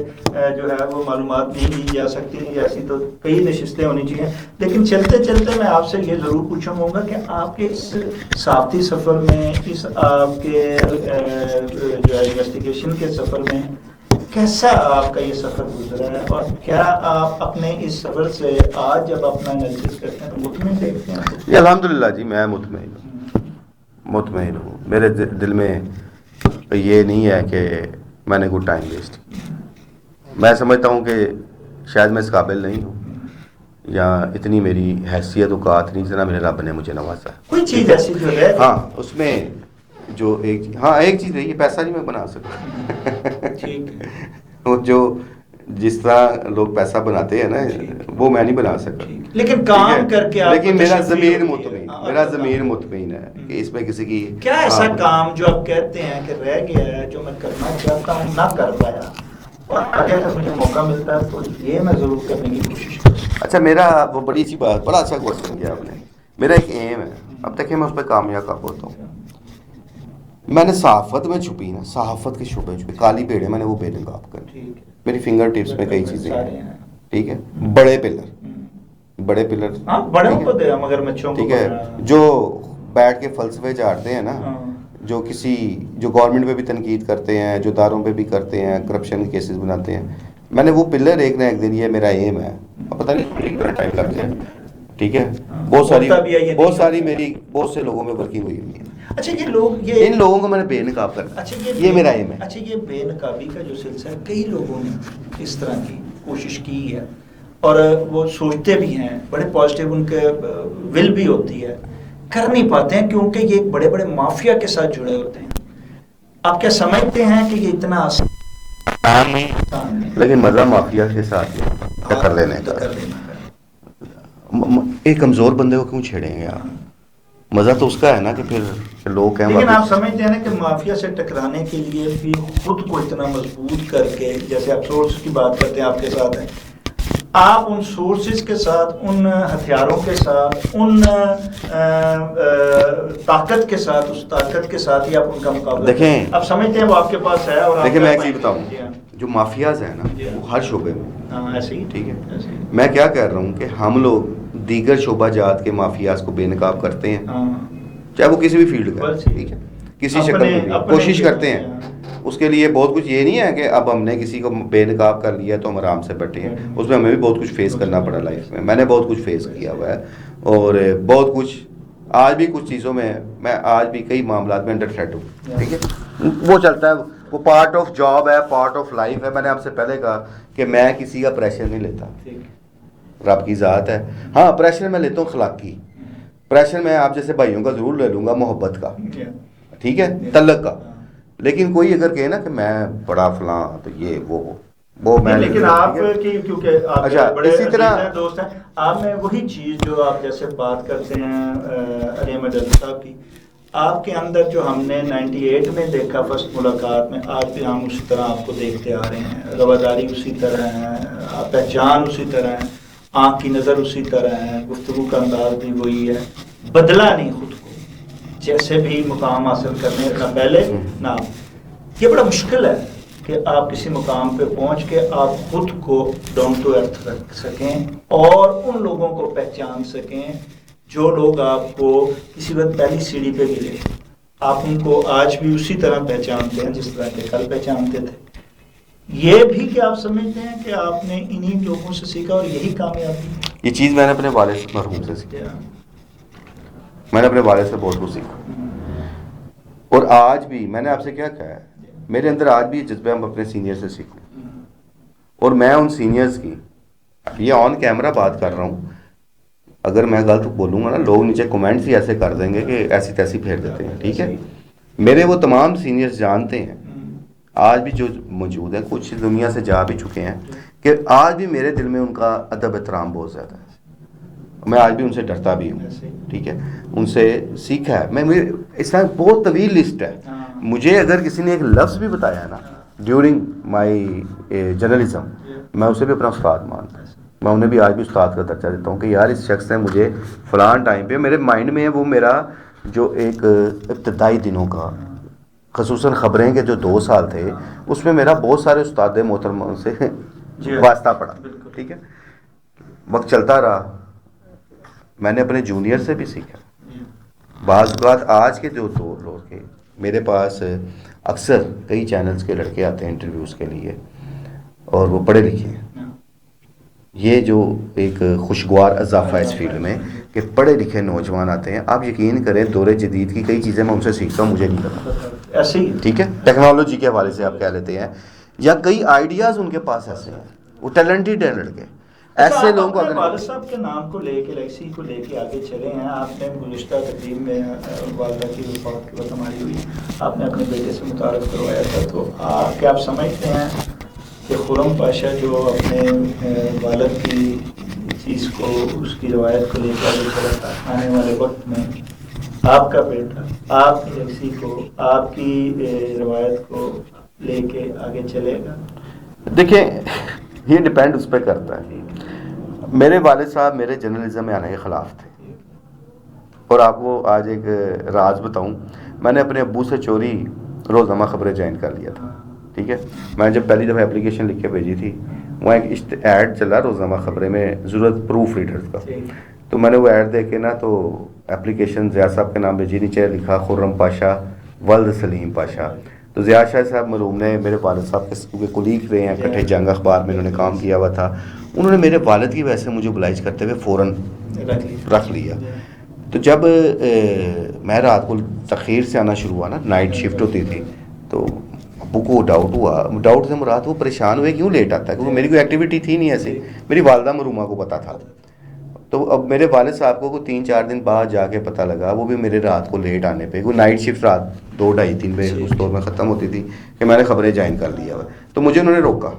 جو ہے وہ معلومات نہیں لی جا سکتی, ایسی تو کئی نشستیں ہونی چاہیے. لیکن چلتے چلتے میں آپ سے یہ ضرور پوچھوں گا کہ آپ کے اس صحافتی سفر میں, اس آپ کے جو ہے انویسٹیگیشن کے سفر میں کیسا آپ کا یہ سفر گزرا ہے, اور کیا آپ اپنے اس سفر سے آج جب اپنا انالیسس کرتے ہیں تو مطمئن دیکھتے ہیں؟ جی الحمدللہ جی, میں مطمئن ہوں. میرے دل میں یہ نہیں ہے کہ میں نے کوئی ٹائم ویسٹ. میں سمجھتا ہوں کہ شاید میں اس قابل نہیں ہوں, یا اتنی میری حیثیت اوقات نہیں جتنا میرے رب نے مجھے نوازا. کوئی چیز ایسی جو ہے ہاں اس میں جو ایک چیز رہی ہے, پیسہ نہیں میں بنا سکتا. جو جس طرح لوگ پیسہ بناتے ہیں نا وہ میں نہیں بنا سکتا, لیکن کام کر کے, لیکن میرا ضمیر مطمئن ہے کہ اس میں کسی کی کیا ایسا کام جو آپ کہتے ہیں کہ رہ گیا ہے جو میں کرنا چاہتا ہوں نہ کر پایا, اور اگر مجھے موقع ملتا ہے تو یہ میں ضرور کرنے کی کوشش کروں. اچھا میرا وہ بڑی سی بات, بڑا اچھا کوشچن کیا آپ نے. میرا ایک ایم ہے, اب تک میں اس پہ کامیاب ہوتا ہوں. میں نے صحافت میں چھپی نا, صحافت کے شعبے میں چھپی کالی بھیڑیں, میں نے وہ بے نقاب کر. میری فنگر ٹپس میں کئی چیزیں ہیں, ٹھیک ہے, بڑے پلر ٹھیک ہے, جو بیٹھ کے فلسفے جھاڑتے ہیں نا, جو گورنمنٹ پہ بھی تنقید کرتے ہیں, جو داروں پہ بھی کرتے ہیں, کرپشن کے کیسز بناتے ہیں, میں نے وہ پلر ایک نہ ایک دن یہ میرا ایم ہے، اب پتہ نہیں ٹائم لگ جائے، ٹھیک ہے. بہت سے لوگوں میں ورکنگ ہوئی ہوئی ہے. اچھا یہ لوگ ان لوگوں کو میں نے بے نقاب کرنا، اچھا یہ میرا ایم ہے. اچھا یہ بے نقابی کا جو سلسلہ ہے، کئی لوگوں نے اس طرح کی کوشش کی ہے اور وہ سوچتے بھی ہیں، بڑے پازیٹیو ان کے ول بھی ہوتی ہے، کر نہیں پاتے ہیں کیونکہ یہ ایک بڑے بڑے مافیا کے ساتھ جڑے ہوتے ہیں. آپ کیا سمجھتے ہیں کہ یہ اتنا آسان نہیں؟ لیکن مزہ مافیا کے ساتھ ٹکر لینے کا. ایک کمزور بندے کو کیوں چھیڑیں گے آپ؟ مزہ تو اس کا ہے نا کہ پھر لوگ کہیں. لیکن آپ سمجھتے ہیں نا کہ مافیا سے ٹکرانے کے لیے بھی خود کو اتنا مضبوط کر کے، جیسے آپ سورس کی بات کرتے ہیں آپ کے ساتھ ہیں، آپ ان سورسز کے ساتھ، ان ہتھیاروں کے ساتھ، ان طاقت کے ساتھ، اس طاقت کے ساتھ ہی آپ ان کا مقابلہ دیکھیں. آپ سمجھتے ہیں وہ آپ کے پاس ہے. اور دیکھیں میں ایک چیز بتاؤں، جو مافیاز ہیں نا وہ ہر شعبے میں ایسے ہی ٹھیک ہے. میں کیا کہہ رہا ہوں کہ ہم لوگ دیگر شعبہ جات کے مافیاز کو بے نقاب کرتے ہیں، چاہے وہ کسی بھی فیلڈ کا، ٹھیک ہے، کسی شکل میں بھی کوشش کرتے ہیں. اس کے لیے بہت کچھ یہ نہیں ہے کہ اب ہم نے کسی کو بے نقاب کر لیا تو ہم آرام سے بیٹھے ہیں. اس میں ہمیں بھی بہت کچھ فیس کرنا پڑا لائف میں. میں نے بہت کچھ فیس کیا ہوا ہے اور بہت کچھ آج بھی کچھ چیزوں میں آج بھی کئی معاملات میں انڈر تھریٹ ہوں، ٹھیک ہے. وہ چلتا ہے، وہ پارٹ آف جاب ہے، پارٹ آف لائف ہے. میں نے آپ سے پہلے کہا کہ میں کسی کا پریشر نہیں لیتا، رب کی ذات ہے. ہاں پریشر میں لیتا ہوں اخلاقی پریشر، میں آپ جیسے بھائیوں کا ضرور لے لوں گا، محبت کا، ٹھیک ہے، تعلق کا. لیکن کوئی اگر کہے نا کہ میں بڑا فلاں تو یہ وہ میں لیکن آپ کی کیونکہ آپ بڑے اسی طرح دوست ہیں، آپ میں وہی چیز جو آپ جیسے بات کرتے ہیں علی احمد علی صاحب کی، آپ کے اندر جو ہم نے 98 میں دیکھا فرسٹ ملاقات میں، آج بھی ہم اسی طرح آپ کو دیکھتے آ رہے ہیں. رواداری اسی طرح ہے، پہچان اسی طرح ہے، آنکھ کی نظر اسی طرح ہے، گفتگو کا انداز بھی وہی ہے. بدلا نہیں خود کو، جیسے بھی مقام حاصل کرنے نہ پہلے نہ. یہ بڑا مشکل ہے کہ آپ کسی مقام پہ پہنچ کے آپ خود کو ڈاؤن ٹو ارتھ رکھ سکیں اور ان لوگوں کو پہچان سکیں جو لوگ آپ کو کسی وقت پہلی سیڑھی پہ ملے. آپ ان کو آج بھی اسی طرح پہچانتے ہیں جس طرح کے کل پہچانتے تھے. یہ بھی کہ آپ سمجھتے ہیں کہ آپ نے انہی لوگوں سے سیکھا اور یہی کامیابی ہے. یہ چیز میں نے اپنے والد مرحوم سے سیکھی. میں نے اپنے والد سے بہت کچھ سیکھا اور آج بھی میں نے آپ سے کیا کہا ہے، میرے اندر آج بھی جذبہ ہم اپنے سینئر سے سیکھوں اور میں ان سینئرز کی یہ آن کیمرہ بات کر رہا ہوں. اگر میں غلط بولوں گا نا، لوگ نیچے کمنٹس ہی ایسے کر دیں گے کہ ایسی تیسی پھیر دیتے ہیں، ٹھیک ہے. میرے وہ تمام سینئرز جانتے ہیں آج بھی جو موجود ہیں، کچھ دنیا سے جا بھی چکے ہیں، کہ آج بھی میرے دل میں ان کا ادب احترام بہت زیادہ ہے. میں آج بھی ان سے ڈرتا بھی ہوں، ٹھیک ہے، ان سے سیکھا ہے. میں اس طرح بہت طویل لسٹ ہے. مجھے اگر کسی نے ایک لفظ بھی بتایا ہے نا ڈیورنگ مائی جرنلزم، میں اسے بھی اپنا استاد مانتا ہوں. میں انہیں بھی آج بھی استاد کا درجہ دیتا ہوں کہ یار اس شخص نے مجھے فلاں ٹائم پہ میرے مائنڈ میں ہے وہ میرا جو ایک ابتدائی دنوں کا، خصوصاً خبریں کے جو 2 سال تھے، اس میں میرا بہت سارے استاد محترموں سے واسطہ پڑا، ٹھیک ہے. وقت چلتا رہا، میں نے اپنے جونیئر سے بھی سیکھا. بعض اوقات آج کے جو دور لوگ کے میرے پاس اکثر کئی چینلز کے لڑکے آتے ہیں انٹرویوز کے لیے اور وہ پڑھے لکھے ہیں. یہ جو ایک خوشگوار اضافہ ہے اس فیلڈ میں کہ پڑھے لکھے نوجوان آتے ہیں. آپ یقین کریں دور جدید کی کئی چیزیں میں ان سے سیکھتا ہوں، مجھے نہیں پتا، ایسے ہی ٹھیک ہے. ٹیکنالوجی کے حوالے سے آپ کہہ لیتے ہیں، یا کئی آئیڈیاز ان کے پاس ایسے ہیں، وہ ٹیلنٹڈ ہیں لڑکے. ایسے لوگوں کو اگر والد صاحب کے نام کو لے کے، لیگسی کو لے کے آگے چلے ہیں. آپ نے گزشتہ تقریب میں والدہ کی وفات کے وقت ہماری ہوئی، آپ نے اپنے بیٹے سے متعارف کروایا تھا. تو کیا آپ سمجھتے ہیں کہ خرم پاشا جو اپنے والد کی چیز کو، اس کی روایت کو لے کے آگے چلا تھا، آنے والے وقت میں آپ کا بیٹا آپ کی لیگسی کو، آپ کی روایت کو لے کے آگے چلے گا؟ دیکھیں یہ ڈیپینڈ اس پہ کرتا ہے. میرے والد صاحب میرے جرنلزم میں آنے کے خلاف تھے اور آپ کو آج ایک راز بتاؤں، میں نے اپنے ابو سے چوری روزنامہ خبریں جوائن کر لیا تھا، ٹھیک ہے. میں جب پہلی دفعہ اپلیکیشن لکھ کے بھیجی تھی، وہاں ایک ایڈ چلا روزنامہ خبریں میں ضرورت پروف ریڈرز کا. تو میں نے وہ ایڈ دیکھے نا، تو اپلیکیشن زیاد صاحب کے نام بھیجی، نیچے لکھا خرم پاشا ولد سلیم پاشا. تو ضیاء شاہ صاحب مرحوم نے میرے والد صاحب کے کولیگ رہے ہیں، اکٹھے جنگ اخبار میں انہوں نے کام کیا ہوا تھا، انہوں نے میرے والد کی وجہ سے مجھے oblige کرتے ہوئے فوراً رکھ لیا. تو جب میں رات کو تاخیر سے آنا شروع ہوا نا، نائٹ شفٹ ہوتی تھی، تو ابو کو ڈاؤٹ ہوا. ڈاؤٹ سے مراد وہ پریشان ہوئے کیوں لیٹ آتا ہے، کیونکہ میری کوئی ایکٹیویٹی تھی نہیں ایسی. میری والدہ مرحومہ کو پتہ تھا. تو اب میرے والد صاحب کو 3-4 دن بعد جا کے پتہ لگا، وہ بھی میرے رات کو لیٹ آنے پہ، وہ نائٹ شفٹ رات 2-2:30-3 بجے اس دور میں ختم ہوتی تھی، کہ میں نے خبریں جوائن کر لیا ہوا. تو مجھے انہوں نے روکا.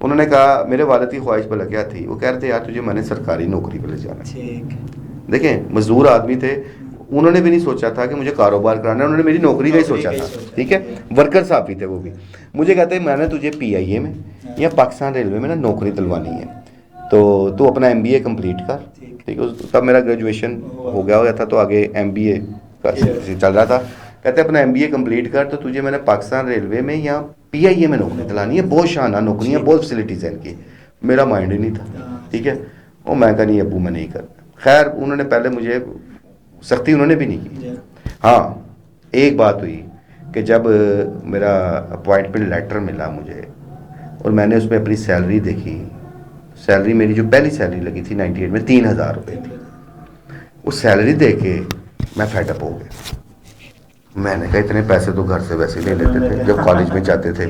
انہوں نے کہا، میرے والد کی خواہش بھلا کیا تھی، وہ کہہ رہے تھے یار تجھے میں نے سرکاری نوکری پہ لے جانا. دیکھیں مزدور آدمی تھے، انہوں نے بھی نہیں سوچا تھا کہ مجھے کاروبار کرانا ہے، انہوں نے میری نوکری کا ہی سوچا تھا. ٹھیک ہے، ورکر صاحب ہی تھے وہ بھی. مجھے کہتے ہیں میں نے تجھے PIA میں یا پاکستان ریلوے میں نا نوکری دلوانی ہے، تو اپنا MBA کمپلیٹ کر. ٹھیک ہے، تب میرا گریجویشن ہو گیا تھا، تو آگے MBA کا چل رہا تھا. کہتے ہیں اپنا MBA کمپلیٹ کر، تو تجھے میں نے پاکستان ریلوے میں یا PIA میں نوکری دلانی ہے، بہت شانہ نوکریاں، بہت فیسلٹیز ہیں ان کی. میرا مائنڈ ہی نہیں تھا. ٹھیک ہے، اور میں کہا نہیں ابو میں نہیں کرتا. خیر انہوں نے پہلے مجھے سختی انہوں نے بھی نہیں کی. ہاں ایک بات ہوئی کہ جب میرا اپوائنٹمنٹ لیٹر ملا مجھے، اور میں نے اس میں اپنی سیلری دیکھی، سیلری میری جو پہلی سیلری لگی تھی 98 میں 3000 روپے تھی. وہ سیلری دے کے میں فیڈ اپ ہو گیا. میں نے کہا اتنے پیسے تو گھر سے ویسے لے لیتے تھے جب کالج میں جاتے تھے.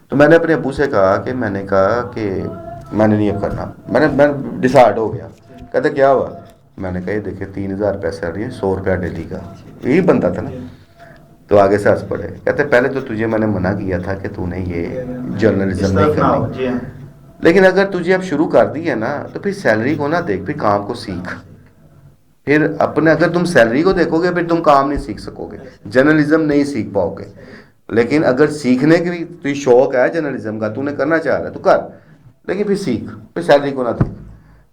تو میں نے اپنے ابو سے کہا کہ میں نے میں نے نہیں اب کرنا. میں ڈیسائڈ ہو گیا. کہتے کیا ہوا؟ میں نے کہا یہ دیکھیں 3000 پیسے آ رہی ہیں، 100 روپیہ ڈیلی کا. یہی بنتا تھا نا. تو آگے سے ہنس پڑے. کہتے پہلے تو تجھے میں نے منع کیا تھا کہ تو نے یہ جرنلزم نہیں کرنی، لیکن اگر تجھے اب شروع کر دی ہے نا تو پھر سیلری کو نہ دیکھ، پھر کام کو سیکھ. پھر اپنے اگر تم سیلری کو دیکھو گے پھر تم کام نہیں سیکھ سکو گے، جرنلزم نہیں سیکھ پاؤ گے. لیکن اگر سیکھنے کی تجھے شوق ہے جرنلزم کا، تو نے کرنا چاہ رہا ہے تو کر، لیکن پھر سیکھ، پھر سیلری کو نہ دیکھ.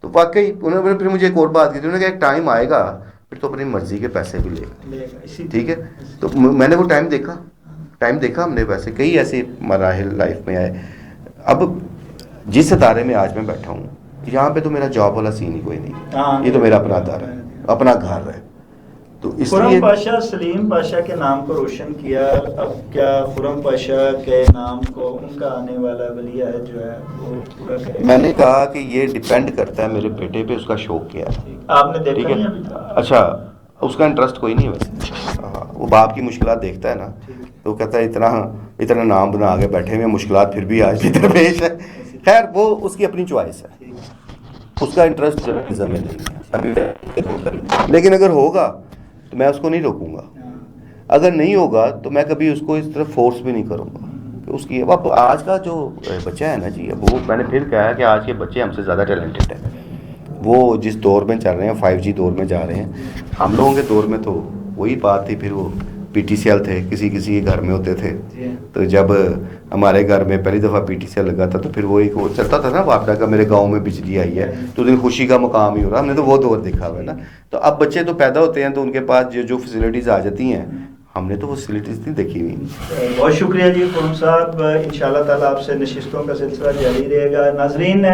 تو واقعی انہوں نے پھر مجھے ایک اور بات کی تھی، انہوں نے کہا ایک ٹائم آئے گا پھر تو اپنی مرضی کے پیسے بھی لے گا. ٹھیک ہے، تو میں نے وہ ٹائم دیکھا ہم نے. ویسے کئی ایسے مراحل لائف میں آئے. اب جس ادارے میں آج میں بیٹھا ہوں، یہاں پہ تو میرا جاب والا سین ہی کوئی نہیں. یہ تو میرا اپنا ادارہ ہے، اپنا گھر ہے. تو اس لیے خرم پاشا سلیم پاشا کے نام کو روشن کیا. اب کیا خرم پاشا کے نام کو ان کا آنے والا ولیعہ جو ہے وہ پورا کرے؟ میں نے کہا کہ یہ ڈیپینڈ کرتا ہے میرے بیٹے پہ، اس کا شوق کیا ہے. آپ نے دیکھا ٹھیک ہے، اچھا اس کا انٹرسٹ کوئی نہیں ہے ویسے. وہ باپ کی مشکلات دیکھتا ہے نا، تو کہتا ہے اتنا نام بنا آگے بیٹھے ہوئے، مشکلات پھر بھی آج بھی درپیش ہے. خیر وہ اس کی اپنی چوائس ہے، اس کا انٹرسٹ جرنلزم میں نہیں ہے. لیکن اگر ہوگا تو میں اس کو نہیں روکوں گا. اگر نہیں ہوگا تو میں کبھی اس کو اس طرح فورس بھی نہیں کروں گا کہ اس کی. اب آج کا جو بچہ ہے نا جی، اب وہ میں نے پھر کہا کہ آج کے بچے ہم سے زیادہ ٹیلنٹڈ ہیں. وہ جس دور میں چل رہے ہیں 5G دور میں جا رہے ہیں. ہم لوگوں کے دور میں تو وہی بات تھی، پھر وہ PTCL تھے، کسی کے گھر میں ہوتے تھے. تو جب ہمارے گھر میں پہلی دفعہ PTCL لگا تھا تو پھر وہ ایک چلتا تھا نا واپڈا کا، میرے گاؤں میں بجلی آئی ہے تو دن خوشی کا مقام ہی ہو رہا. ہم نے تو وہ دور دیکھا ہوا ہے نا. تو اب بچے تو پیدا ہوتے ہیں تو ان کے پاس جو فیسلٹیز آ جاتی ہیں، ہم نے تو وہ فیسلٹیز نہیں دیکھی ہوئی. بہت شکریہ جی خرم صاحب. انشاءاللہ تعالیٰ آپ سے نشستوں کا سلسلہ جاری رہے گا. ناظرین،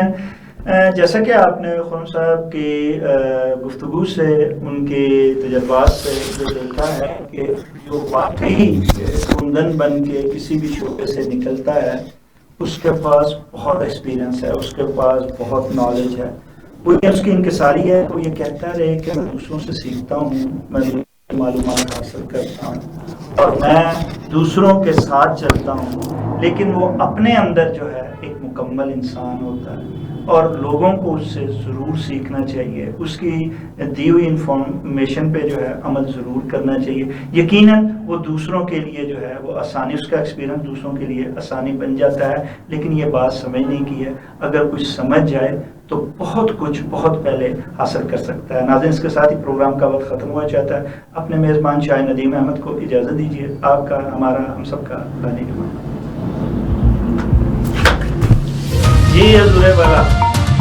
جیسا کہ آپ نے خرم صاحب کی گفتگو سے، ان کے تجربات سے یہ دیکھا ہے کہ جو واقعی کندن بن کے کسی بھی شعبے سے نکلتا ہے اس کے پاس بہت ایکسپیرینس ہے، اس کے پاس بہت نالج ہے. وہ اس کی انکساری ہے، وہ یہ کہتا رہے کہ میں دوسروں سے سیکھتا ہوں، میں معلومات حاصل کرتا ہوں اور میں دوسروں کے ساتھ چلتا ہوں. لیکن وہ اپنے اندر جو ہے ایک مکمل انسان ہوتا ہے اور لوگوں کو اس سے ضرور سیکھنا چاہیے. اس کی دی ہوئی انفارمیشن پہ جو ہے عمل ضرور کرنا چاہیے. یقیناً وہ دوسروں کے لیے جو ہے وہ آسانی، اس کا ایکسپیرینس دوسروں کے لیے آسانی بن جاتا ہے. لیکن یہ بات سمجھنے کی ہے، اگر کچھ سمجھ جائے تو بہت کچھ بہت پہلے حاصل کر سکتا ہے. ناظرین، اس کے ساتھ ہی پروگرام کا وقت ختم ہوا چاہتا ہے. اپنے میزبان شاہ ندیم احمد کو اجازت دیجیے. آپ کا، ہمارا، ہم سب کا لانے کے بعد جی حضور والا.